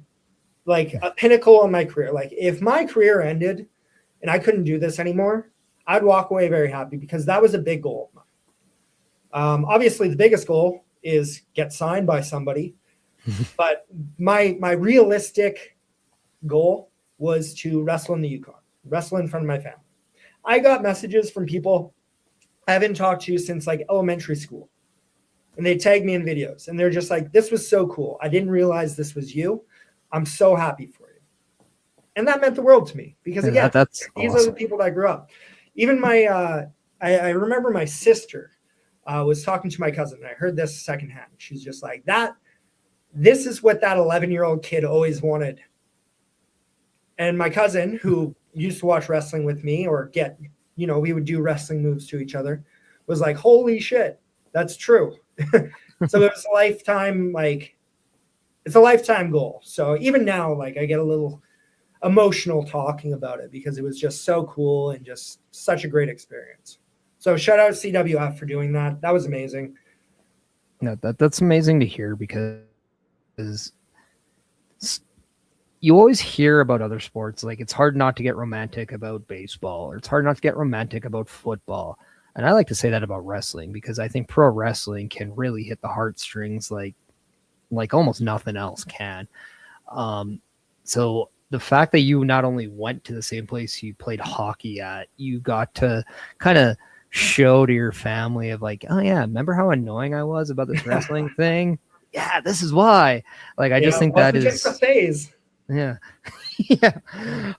like a pinnacle in my career. Like if my career ended and I couldn't do this anymore, I'd walk away very happy because that was a big goal of mine. Obviously the biggest goal is get signed by somebody, but my realistic goal was to wrestle in the Yukon, wrestle in front of my family. I got messages from people I haven't talked to since like elementary school, and they tagged me in videos and they're just like, this was so cool. I didn't realize this was you. I'm so happy for you. And that meant the world to me because again, that's these awesome. are the people that I grew up. Even my, I remember my sister was talking to my cousin, and I heard this secondhand. She's just like, this is what that 11-year-old kid always wanted. And my cousin, who used to watch wrestling with me or we would do wrestling moves to each other, was like, holy shit, that's true. So it was a lifetime, it's a lifetime goal. So even now, like I get a little emotional talking about it because it was just so cool and just such a great experience. So shout out CWF for doing that. That was amazing. No, that's amazing to hear because you always hear about other sports. Like it's hard not to get romantic about baseball, or it's hard not to get romantic about football. And I like to say that about wrestling because I think pro wrestling can really hit the heartstrings like almost nothing else can. So the fact that you not only went to the same place you played hockey at, you got to kind of show to your family of like, oh yeah, remember how annoying I was about this wrestling thing? Yeah, this is why. Like I just think that is just a phase. Yeah. Yeah.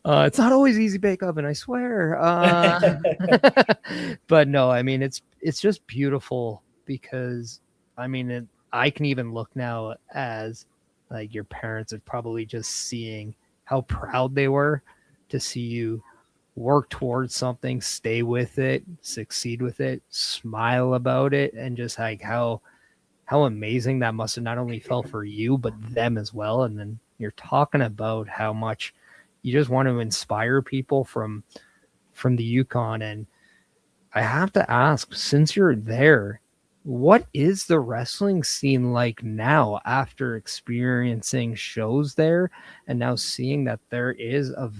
It's not always easy bake oven, I swear. But no, I mean, it's just beautiful because I mean, I can even look now as like your parents are probably just seeing how proud they were to see you work towards something, stay with it, succeed with it, smile about it, and just like how amazing that must have not only felt for you but them as well. And then you're talking about how much you just want to inspire people from the Yukon. And I have to ask, since you're there, what is the wrestling scene like now after experiencing shows there and now seeing that there is a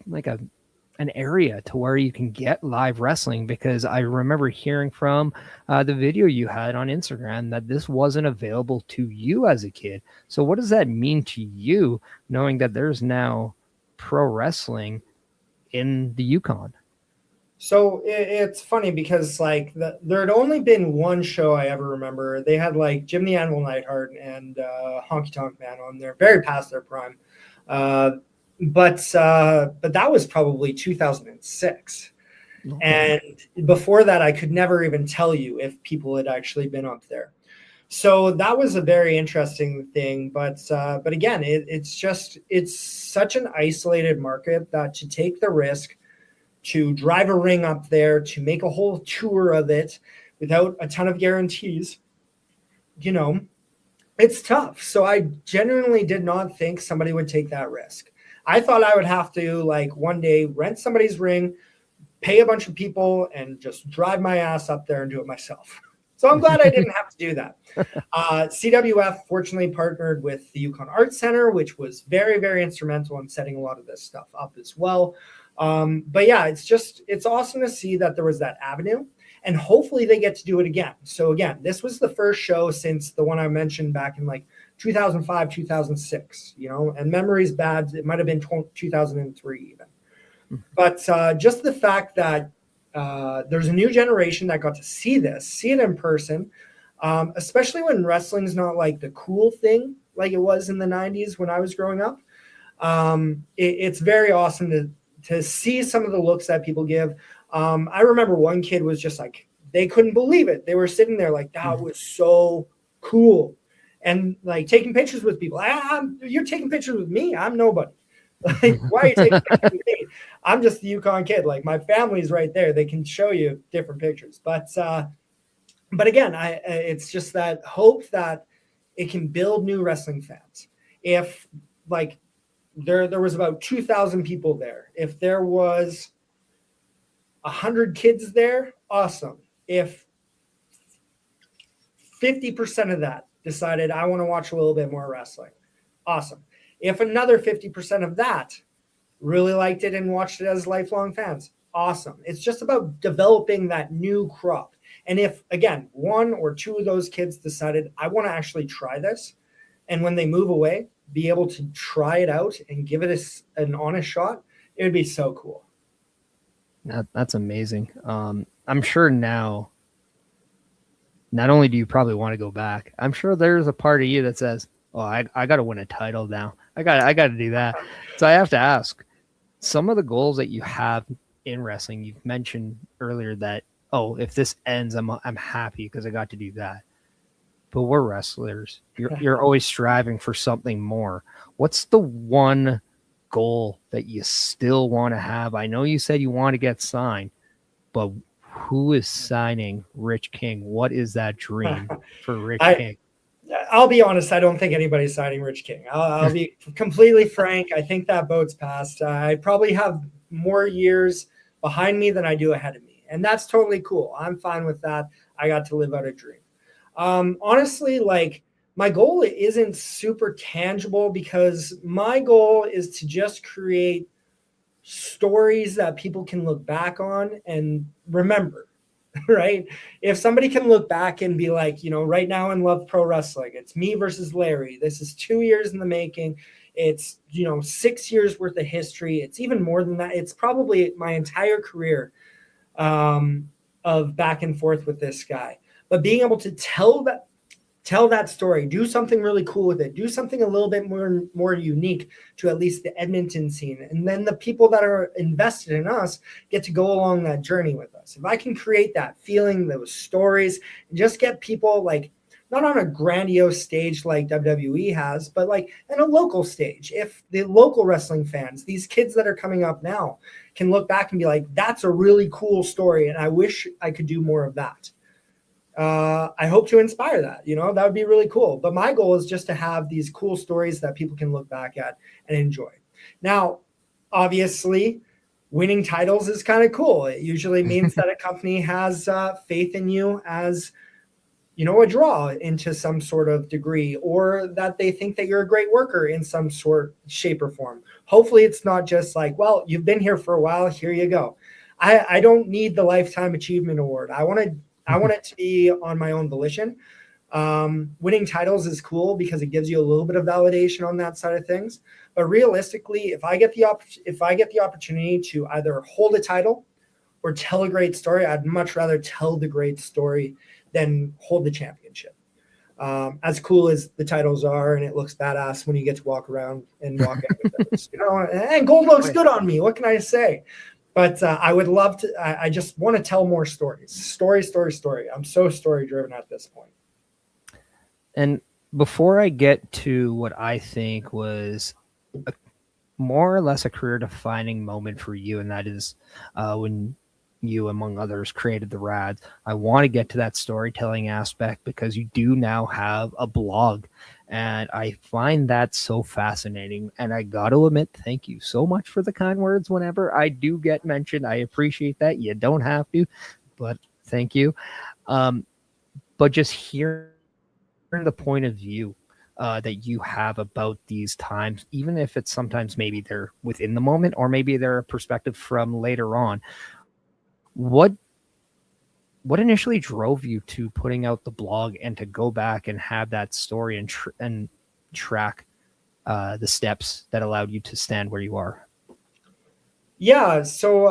like an area to where you can get live wrestling? Because I remember hearing from the video you had on Instagram that this wasn't available to you as a kid. So what does that mean to you knowing that there's now pro wrestling in the Yukon? So it's funny because like there had only been one show I ever remember. They had like Jim the Anvil Neidhart and Honky Tonk Man on there, very past their prime. Uh, but that was probably 2006. Okay. And before that, I could never even tell you if people had actually been up there. So that was a very interesting thing. But again, it's such an isolated market that to take the risk to drive a ring up there, to make a whole tour of it without a ton of guarantees, you know, it's tough. So I genuinely did not think somebody would take that risk. I thought I would have to like one day rent somebody's ring, pay a bunch of people, and just drive my ass up there and do it myself. So I'm glad I didn't have to do that. CWF fortunately partnered with the Yukon Arts Center, which was very, very instrumental in setting a lot of this stuff up as well. But yeah, it's awesome to see that there was that avenue, and hopefully they get to do it again. So again, this was the first show since the one I mentioned back in like 2005, 2006, and memory's bad. It might've been 2003 even. But just the fact that there's a new generation that got to see it in person, especially when wrestling's not like the cool thing like it was in the 90s when I was growing up. It's very awesome to see some of the looks that people give. I remember one kid was just like, they couldn't believe it. They were sitting there like, that was so cool. And like taking pictures with people. You're taking pictures with me. I'm nobody. Like, why are you taking pictures with me? I'm just the Yukon kid. Like my family's right there. They can show you different pictures. But again, it's just that hope that it can build new wrestling fans. If like there was about 2,000 people there. If there was 100 kids there, awesome. If 50% of that decided I want to watch a little bit more wrestling, awesome. If another 50% of that really liked it and watched it as lifelong fans, awesome. It's just about developing that new crop. And if, again, one or two of those kids decided I want to actually try this, and when they move away, be able to try it out and give it an honest shot, it would be so cool. That's amazing. I'm sure now, not only do you probably want to go back, I'm sure there's a part of you that says, oh, I got to win a title now. I got to do that. So I have to ask, some of the goals that you have in wrestling, you've mentioned earlier that, oh, if this ends, I'm happy because I got to do that. But we're wrestlers. You're always striving for something more. What's the one goal that you still want to have? I know you said you want to get signed, but who is signing Rich King? What is that dream for Rich King? I'll be honest. I don't think anybody's signing Rich King. I'll be completely frank. I think that boat's passed. I probably have more years behind me than I do ahead of me. And that's totally cool. I'm fine with that. I got to live out a dream. Honestly, like my goal isn't super tangible because my goal is to just create stories that people can look back on and remember, right? If somebody can look back and be like, right now in Love Pro Wrestling, it's me versus Larry. This is 2 years in the making. It's, 6 years worth of history. It's even more than that. It's probably my entire career of back and forth with this guy. But being able to tell Tell that story. Do something really cool with it. Do something a little bit more unique to at least the Edmonton scene. And then the people that are invested in us get to go along that journey with us. If I can create that feeling, those stories, and just get people like, not on a grandiose stage like WWE has, but like in a local stage. If the local wrestling fans, these kids that are coming up now, can look back and be like, that's a really cool story, and I wish I could do more of that. I hope to inspire that. That would be really cool. But my goal is just to have these cool stories that people can look back at and enjoy. Now, obviously, winning titles is kind of cool. It usually means that a company has faith in you as, a draw into some sort of degree, or that they think that you're a great worker in some sort, shape, or form. Hopefully, it's not just like, well, you've been here for a while, here you go. I don't need the Lifetime Achievement Award. I want it to be on my own volition. Winning titles is cool because it gives you a little bit of validation on that side of things. But realistically, if I get the opportunity to either hold a title or tell a great story, I'd much rather tell the great story than hold the championship. As cool as the titles are, and it looks badass when you get to walk around and walk out with those, and gold looks good on me. What can I say? But I would love to. I just want to tell more stories. Story. I'm so story driven at this point. And before I get to what I think was more or less a career defining moment for you, and that is when you, among others, created the Rads, I want to get to that storytelling aspect because you do now have a blog. And I find that so fascinating. And I got to admit, thank you so much for the kind words whenever I do get mentioned. I appreciate that. You don't have to, but thank you. But just hearing the point of view that you have about these times, even if it's sometimes maybe they're within the moment or maybe they're a perspective from later on, what initially drove you to putting out the blog and to go back and have that story and track the steps that allowed you to stand where you are? Yeah, so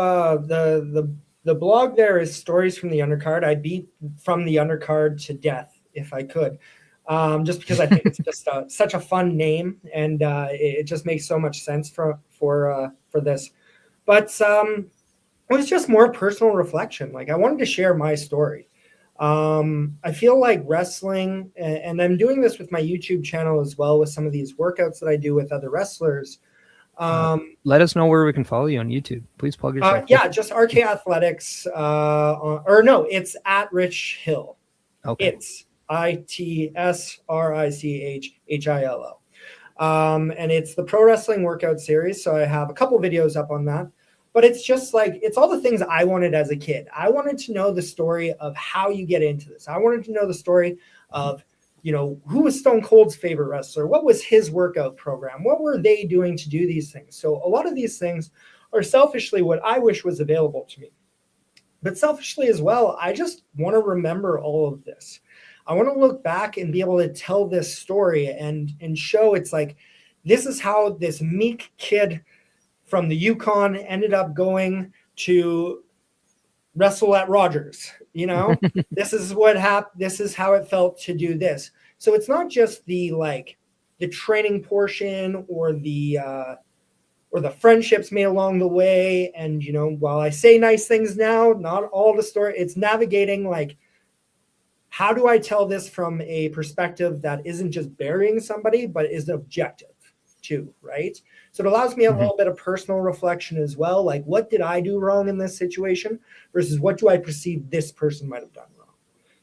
the blog there is stories from the undercard. I'd beat from the undercard to death if I could, just because I think it's just such a fun name, and it just makes so much sense for this. But it was just more personal reflection. Like, I wanted to share my story. I feel like wrestling, and I'm doing this with my YouTube channel as well, with some of these workouts that I do with other wrestlers. Let us know where we can follow you on YouTube. Please plug yourself. Yeah, just RK Athletics. Or no, it's at Rich Hill. Okay. It's ITSRICHHILO. And it's the pro wrestling workout series. So I have a couple videos up on that. But it's just like, it's all the things I wanted as a kid. I wanted to know the story of how you get into this. I wanted to know the story of, who was Stone Cold's favorite wrestler? What was his workout program? What were they doing to do these things? So a lot of these things are selfishly what I wish was available to me. But selfishly as well, I just want to remember all of this. I want to look back and be able to tell this story and show it's like, this is how this meek kid from the Yukon ended up going to wrestle at Rogers. This is what happened. This is how it felt to do this. So it's not just the training portion or the friendships made along the way. And, while I say nice things now, not all the story, it's navigating, like, how do I tell this from a perspective that isn't just burying somebody, but is objective too, right? So it allows me a little bit of personal reflection as well. Like, what did I do wrong in this situation versus what do I perceive this person might have done wrong?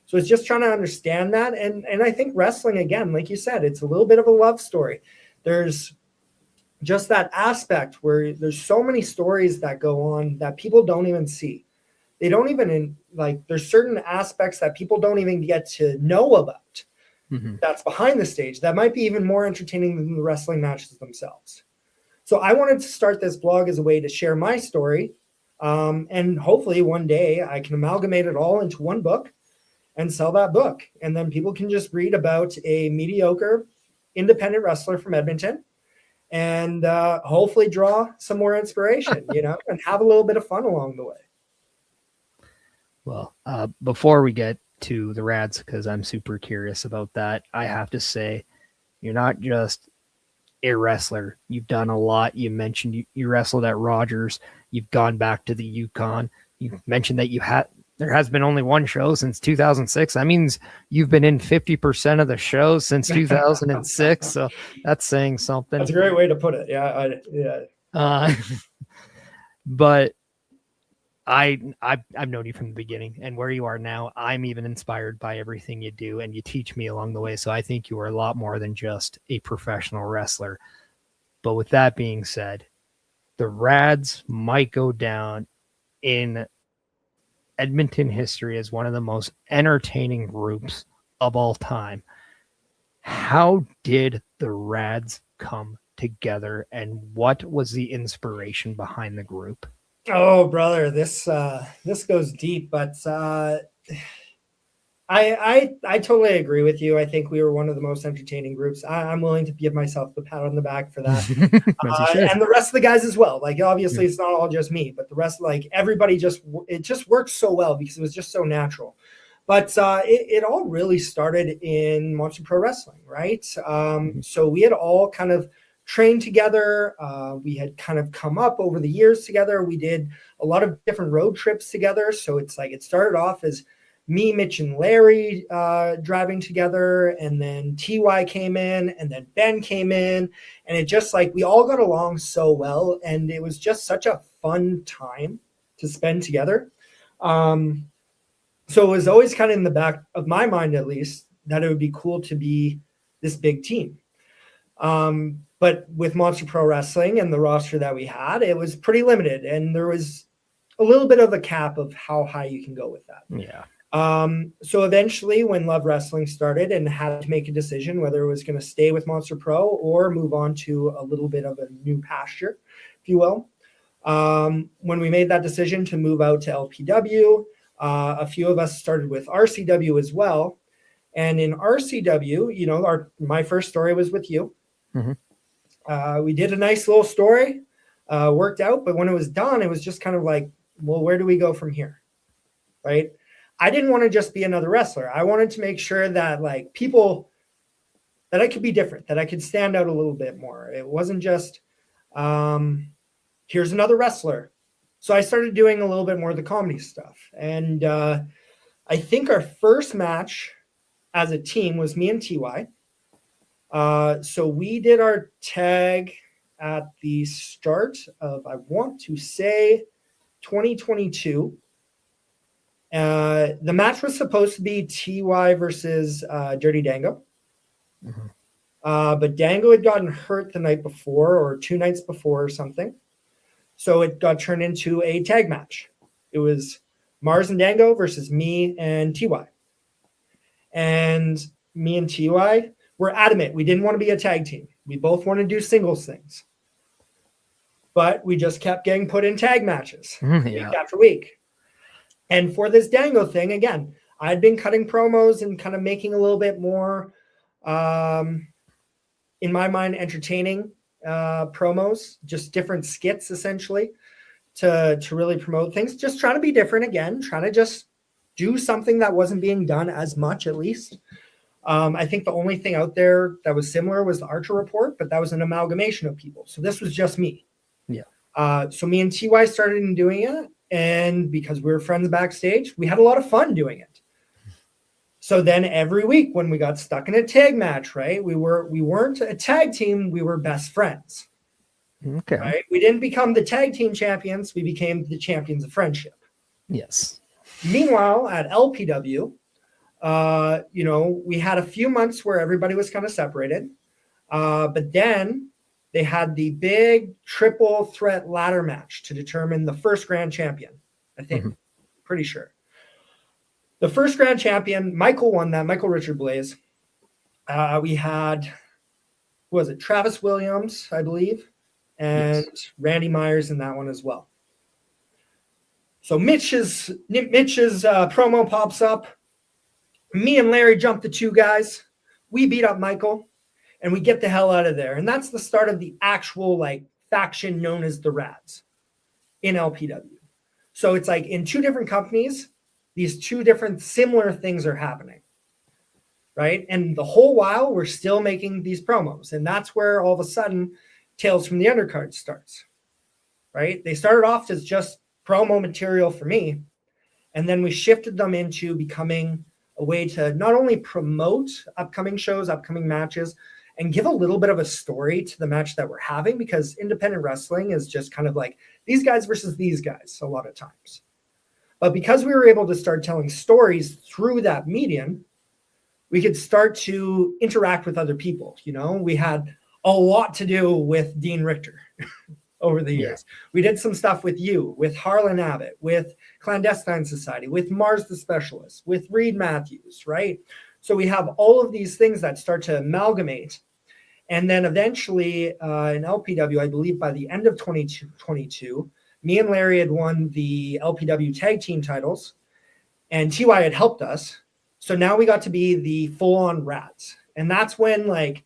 So it's just trying to understand that. And I think wrestling, again, like you said, it's a little bit of a love story. There's just that aspect where there's so many stories that go on that people don't even see. They don't even, there's certain aspects that people don't even get to know about. That's behind the stage that might be even more entertaining than the wrestling matches themselves. So I wanted to start this blog as a way to share my story. And hopefully one day I can amalgamate it all into one book and sell that book. And then people can just read about a mediocre independent wrestler from Edmonton and hopefully draw some more inspiration, and have a little bit of fun along the way. Well, before we get to the Rads because I'm super curious about that. I have to say, you're not just a wrestler. You've done a lot. You mentioned you wrestled at Rogers. You've gone back to the Yukon. You mentioned that there has been only one show since 2006. That means you've been in 50% of the shows since 2006. So that's saying something. That's a great way to put it. Yeah. But I've known you from the beginning, and where you are now, I'm even inspired by everything you do, and you teach me along the way. So I think you are a lot more than just a professional wrestler. But with that being said, the Rads might go down in Edmonton history as one of the most entertaining groups of all time. How did the Rads come together, and what was the inspiration behind the group? Oh, brother, this goes deep, but I totally agree with you. I think we were one of the most entertaining groups. I'm willing to give myself the pat on the back for that, and the rest of the guys as well. Like, obviously, it's not all just me, but the rest, like, everybody, it just works so well because it was just so natural. But it all really started in Monster Pro Wrestling, right? So we had all kind of trained together. We had kind of come up over the years together. We did a lot of different road trips together. So it's like it started off as me, Mitch, and Larry driving together, and then TY came in, and then Ben came in, and it just like we all got along so well, and it was just such a fun time to spend together. So it was always kind of in the back of my mind, at least, that it would be cool to be this big team. But with Monster Pro Wrestling and the roster that we had, it was pretty limited, and there was a little bit of a cap of how high you can go with that. Yeah. So eventually, when Love Wrestling started and had to make a decision whether it was going to stay with Monster Pro or move on to a little bit of a new pasture, if you will, when we made that decision to move out to LPW, a few of us started with RCW as well. And in RCW, my first story was with you. Mm-hmm. We did a nice little story, worked out, but when it was done, it was just kind of like, well, where do we go from here? Right? I didn't want to just be another wrestler. I wanted to make sure that like people, that I could be different, that I could stand out a little bit more. It wasn't just, here's another wrestler. So I started doing a little bit more of the comedy stuff. And I think our first match as a team was me and TY. So we did our tag at the start of, I want to say, 2022. The match was supposed to be TY versus Dirty Dango. Mm-hmm. But Dango had gotten hurt the night before or 2 nights before or something. So it got turned into a tag match. It was Mars and Dango versus me and TY. And me and TY were adamant. We didn't want to be a tag team. We both wanted to do singles things. But we just kept getting put in tag matches week after week. And for this Dango thing, again, I'd been cutting promos and kind of making a little bit more, in my mind, entertaining promos, just different skits essentially to really promote things, just trying to be different again, trying to just do something that wasn't being done as much, at least. I think the only thing out there that was similar was the Archer Report, but that was an amalgamation of people. So this was just me. Yeah. So me and TY started doing it, and because we were friends backstage, we had a lot of fun doing it. So then every week when we got stuck in a tag match, right, we weren't a tag team, we were best friends. Okay. Right? We didn't become the tag team champions, we became the champions of friendship. Yes. Meanwhile, at LPW, we had a few months where everybody was kind of separated. But then they had the big triple threat ladder match to determine the first grand champion, I think. Mm-hmm. Pretty sure. The first grand champion, Michael won that, Michael Richard Blaze. We had, was it Travis Williams, I believe, and Randy Myers in that one as well. So Mitch's promo pops up. Me and Larry jump the 2 guys. We beat up Michael, and we get the hell out of there. And that's the start of the actual faction known as the Rads in LPW. So it's like in 2 different companies, these two different similar things are happening, right? And the whole while we're still making these promos. And that's where all of a sudden Tales from the Undercard starts, right? They started off as just promo material for me. And then we shifted them into becoming a way to not only promote upcoming shows, upcoming matches, and give a little bit of a story to the match that we're having, because independent wrestling is just kind of like these guys versus these guys a lot of times. But because we were able to start telling stories through that medium, we could start to interact with other people. You know, we had a lot to do with Dean Richter over the years. We did some stuff with you, with Harlan Abbott, with Clandestine Society, with Mars the Specialist, with Reed Matthews, right? So we have all of these things that start to amalgamate. And then eventually in LPW, I believe by the end of 2022, me and Larry had won the LPW tag team titles, and TY had helped us. So now we got to be the full-on Rats. And that's when, like,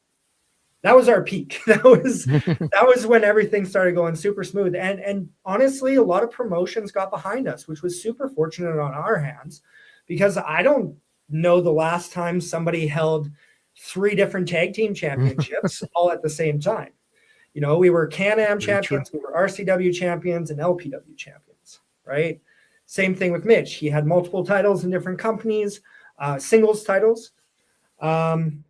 that was our peak. That was when everything started going super smooth. And honestly, a lot of promotions got behind us, which was super fortunate on our hands, because I don't know the last time somebody held 3 different tag team championships all at the same time. You know, we were Can-Am champions, we were RCW champions, and LPW champions, right? Same thing with Mitch. He had multiple titles in different companies, singles titles. And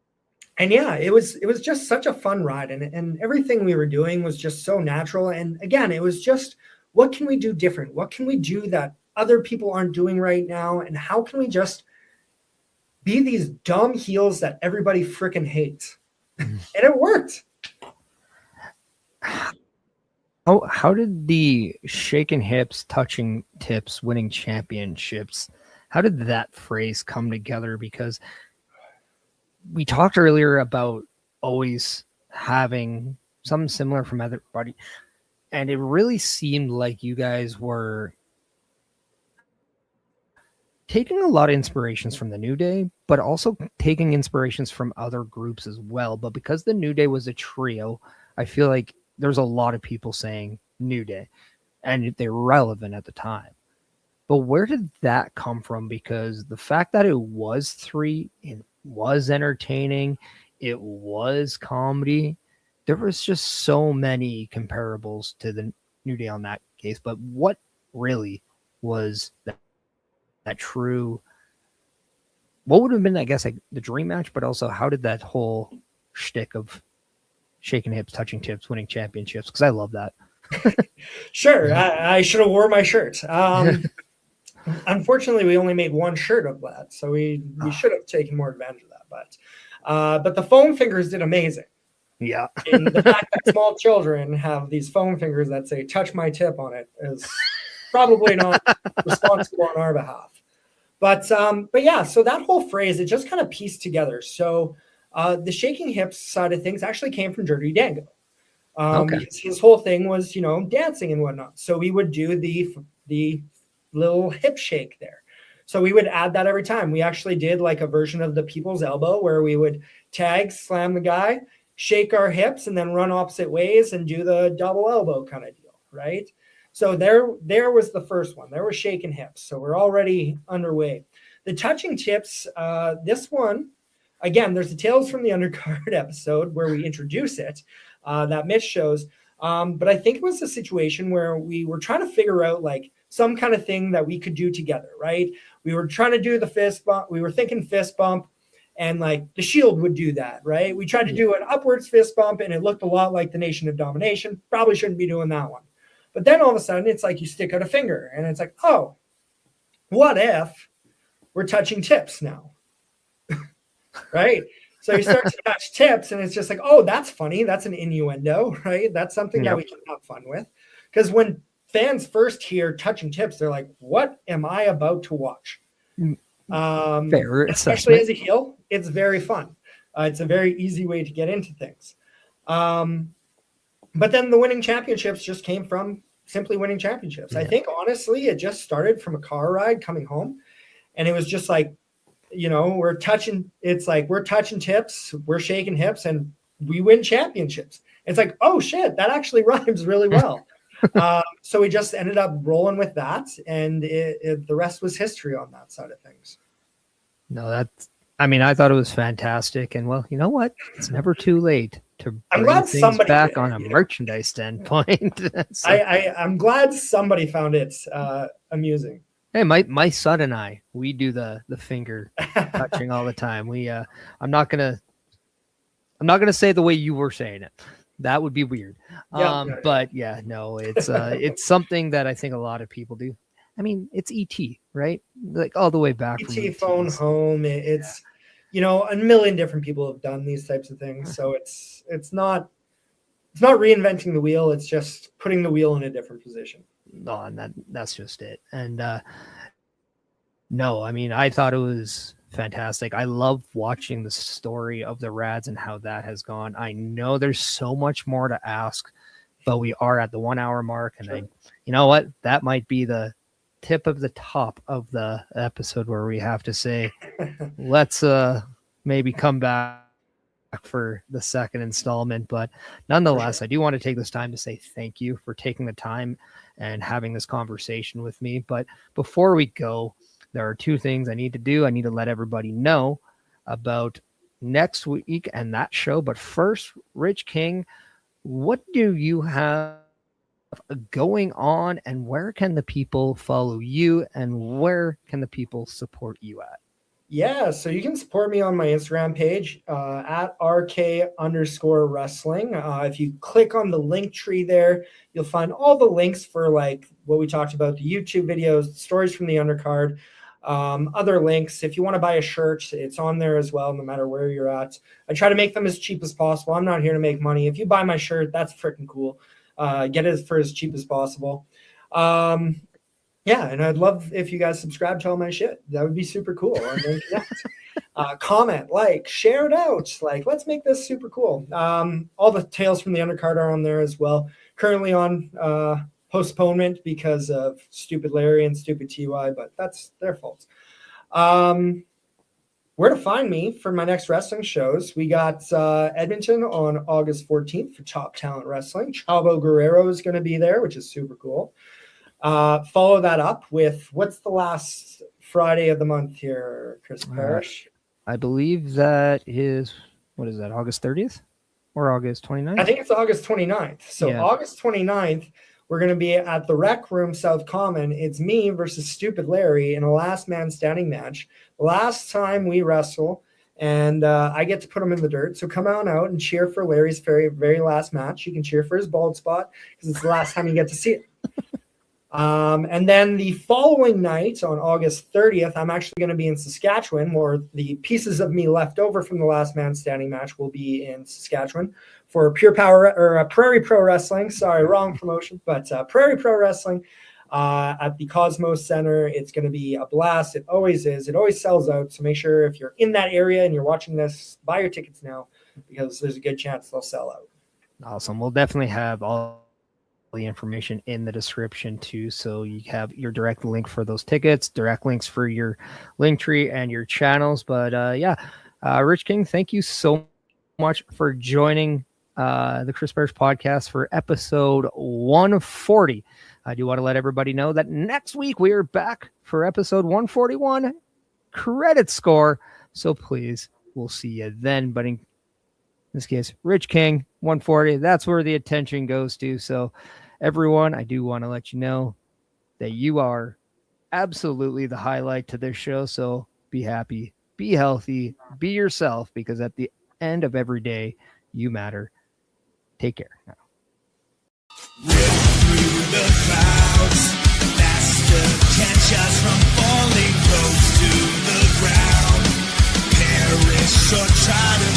yeah, it was just such a fun ride, and everything we were doing was just so natural. And again, it was just, what can we do different? What can we do that other people aren't doing right now? And how can we just be these dumb heels that everybody freaking hates? And it worked. How did the shaking hips, touching tips, winning championships, how did that phrase come together? Because we talked earlier about always having something similar from everybody, and it really seemed like you guys were taking a lot of inspirations from the New Day, but also taking inspirations from other groups as well. But because the New Day was a trio, I feel like there's a lot of people saying New Day, and they're relevant at the time. But where did that come from? Because the fact that it was 3, it was entertaining, it was comedy, there was just so many comparables to the New Day on that case. But what really was that true, what would have been, I guess, like the dream match, but also how did that whole shtick of shaking hips, touching tips, winning championships, because I love that. Sure, I should have wore my shirt. Unfortunately, we only made 1 shirt of that, so we should have taken more advantage of that. But the foam fingers did amazing. Yeah. And the fact that small children have these foam fingers that say "touch my tip" on it is probably not responsible on our behalf. But yeah, so that whole phrase, it just kind of pieced together. So the shaking hips side of things actually came from Dirty Dango. Because his whole thing was, you know, dancing and whatnot. So we would do the little hip shake there. So we would add that every time. We actually did like a version of the People's Elbow where we would tag, slam the guy, shake our hips, and then run opposite ways and do the double elbow kind of deal, right? So there was the first one. There was shaking hips. So we're already underway. The touching tips, this one, again, there's the Tales from the Undercard episode where we introduce it, that Mitch shows. But I think it was a situation where we were trying to figure out like some kind of thing that we could do together, right? We were trying to do the fist bump. We were thinking fist bump, and like the Shield would do that, right? We tried to do an upwards fist bump, and it looked a lot like the Nation of Domination. Probably shouldn't be doing that one. But then all of a sudden, it's like you stick out a finger, and it's like, oh, what if we're touching tips now? Right? So you start to touch tips, and it's just like, oh, that's funny. That's an innuendo, right? That's something that we can have fun with. Because when fans first hear touching tips, they're like, what am I about to watch? Fair especially assessment. as a heel, it's very fun. It's a very easy way to get into things. But then the winning championships just came from simply winning championships. I think, honestly, it just started from a car ride coming home. And it was just like, you know, we're touching tips, we're shaking hips, and we win championships. It's like, oh shit, that actually rhymes really well. So we just ended up rolling with that, and the rest was history on that side of things. No, I thought it was fantastic. And well, you know what? It's never too late to I'm bring glad things somebody back on a merchandise standpoint. So, I'm glad somebody found it amusing. hey, my son and I, we do the finger touching all the time. I'm not gonna say the way you were saying it. That would be weird. But yeah, no, it's something that I think a lot of people do. I mean, it's ET, right? Like all the way back from ET phone home. It's a million different people have done these types of things. So it's not reinventing the wheel. It's just putting the wheel in a different position. No, and that's just it. And no, I mean, I thought it was fantastic. I love watching the story of the Rads and how that has gone. I know there's so much more to ask, but we are at the 1 hour mark. And you know what? That might be the tip of the top of the episode where we have to say, let's maybe come back for the second installment. But nonetheless, I do want to take this time to say thank you for taking the time and having this conversation with me. But before we go, there are two things I need to do. I need to let everybody know about next week and that show. But first, Rich King, what do you have going on, and where can the people follow you, and where can the people support you at? Yeah, so you can support me on my Instagram page at RK_wrestling. If you click on the link tree there, you'll find all the links for like what we talked about, the YouTube videos, stories from the undercard, other links. If you want to buy a shirt, it's on there as well, no matter where you're at. I try to make them as cheap as possible. I'm not here to make money. If you buy my shirt, that's freaking cool. Get it for as cheap as possible. Yeah, and I'd love if you guys subscribe to all my shit. That would be super cool. And then connect. Comment, like, share it out. Like, let's make this super cool. All the tales from the undercard are on there as well. Currently on postponement because of stupid Larry and stupid TY, but that's their fault. Where to find me for my next wrestling shows? We got Edmonton on August 14th for Top Talent Wrestling. Chavo Guerrero is going to be there, which is super cool. Follow that up with, what's the last Friday of the month here, Chris Parrish? I believe that is, what is that, August 30th or August 29th? I think it's August 29th. So yeah. August 29th, we're going to be at the Rec Room South Common. It's me versus Stupid Larry in a last man standing match. Last time we wrestle, and I get to put him in the dirt. So come on out and cheer for Larry's very, very last match. You can cheer for his bald spot because it's the last time you get to see it. And then the following night on August 30th, I'm actually going to be in Saskatchewan, where the pieces of me left over from the last man standing match will be in Saskatchewan for Pure Power or Prairie Pro Wrestling. Sorry, wrong promotion, but Prairie Pro Wrestling at the Cosmos Center. It's going to be a blast. It always is. It always sells out. So make sure if you're in that area and you're watching this, buy your tickets now because there's a good chance they'll sell out. Awesome. We'll definitely have all the information in the description too, so you have your direct link for those tickets, direct links for your link tree and your channels. But Rich King, thank you so much for joining the Chris Parrish podcast for episode 140. I do want to let everybody know that next week we are back for episode 141 credit score, so please, we'll see you then. But in this case, Rich King 140, that's where the attention goes to. So everyone, I do want to let you know that you are absolutely the highlight to this show. So be happy, be healthy, be yourself, because at the end of every day, you matter. Take care now. Through the clouds, faster, catch us from falling close to the ground. Perish or try to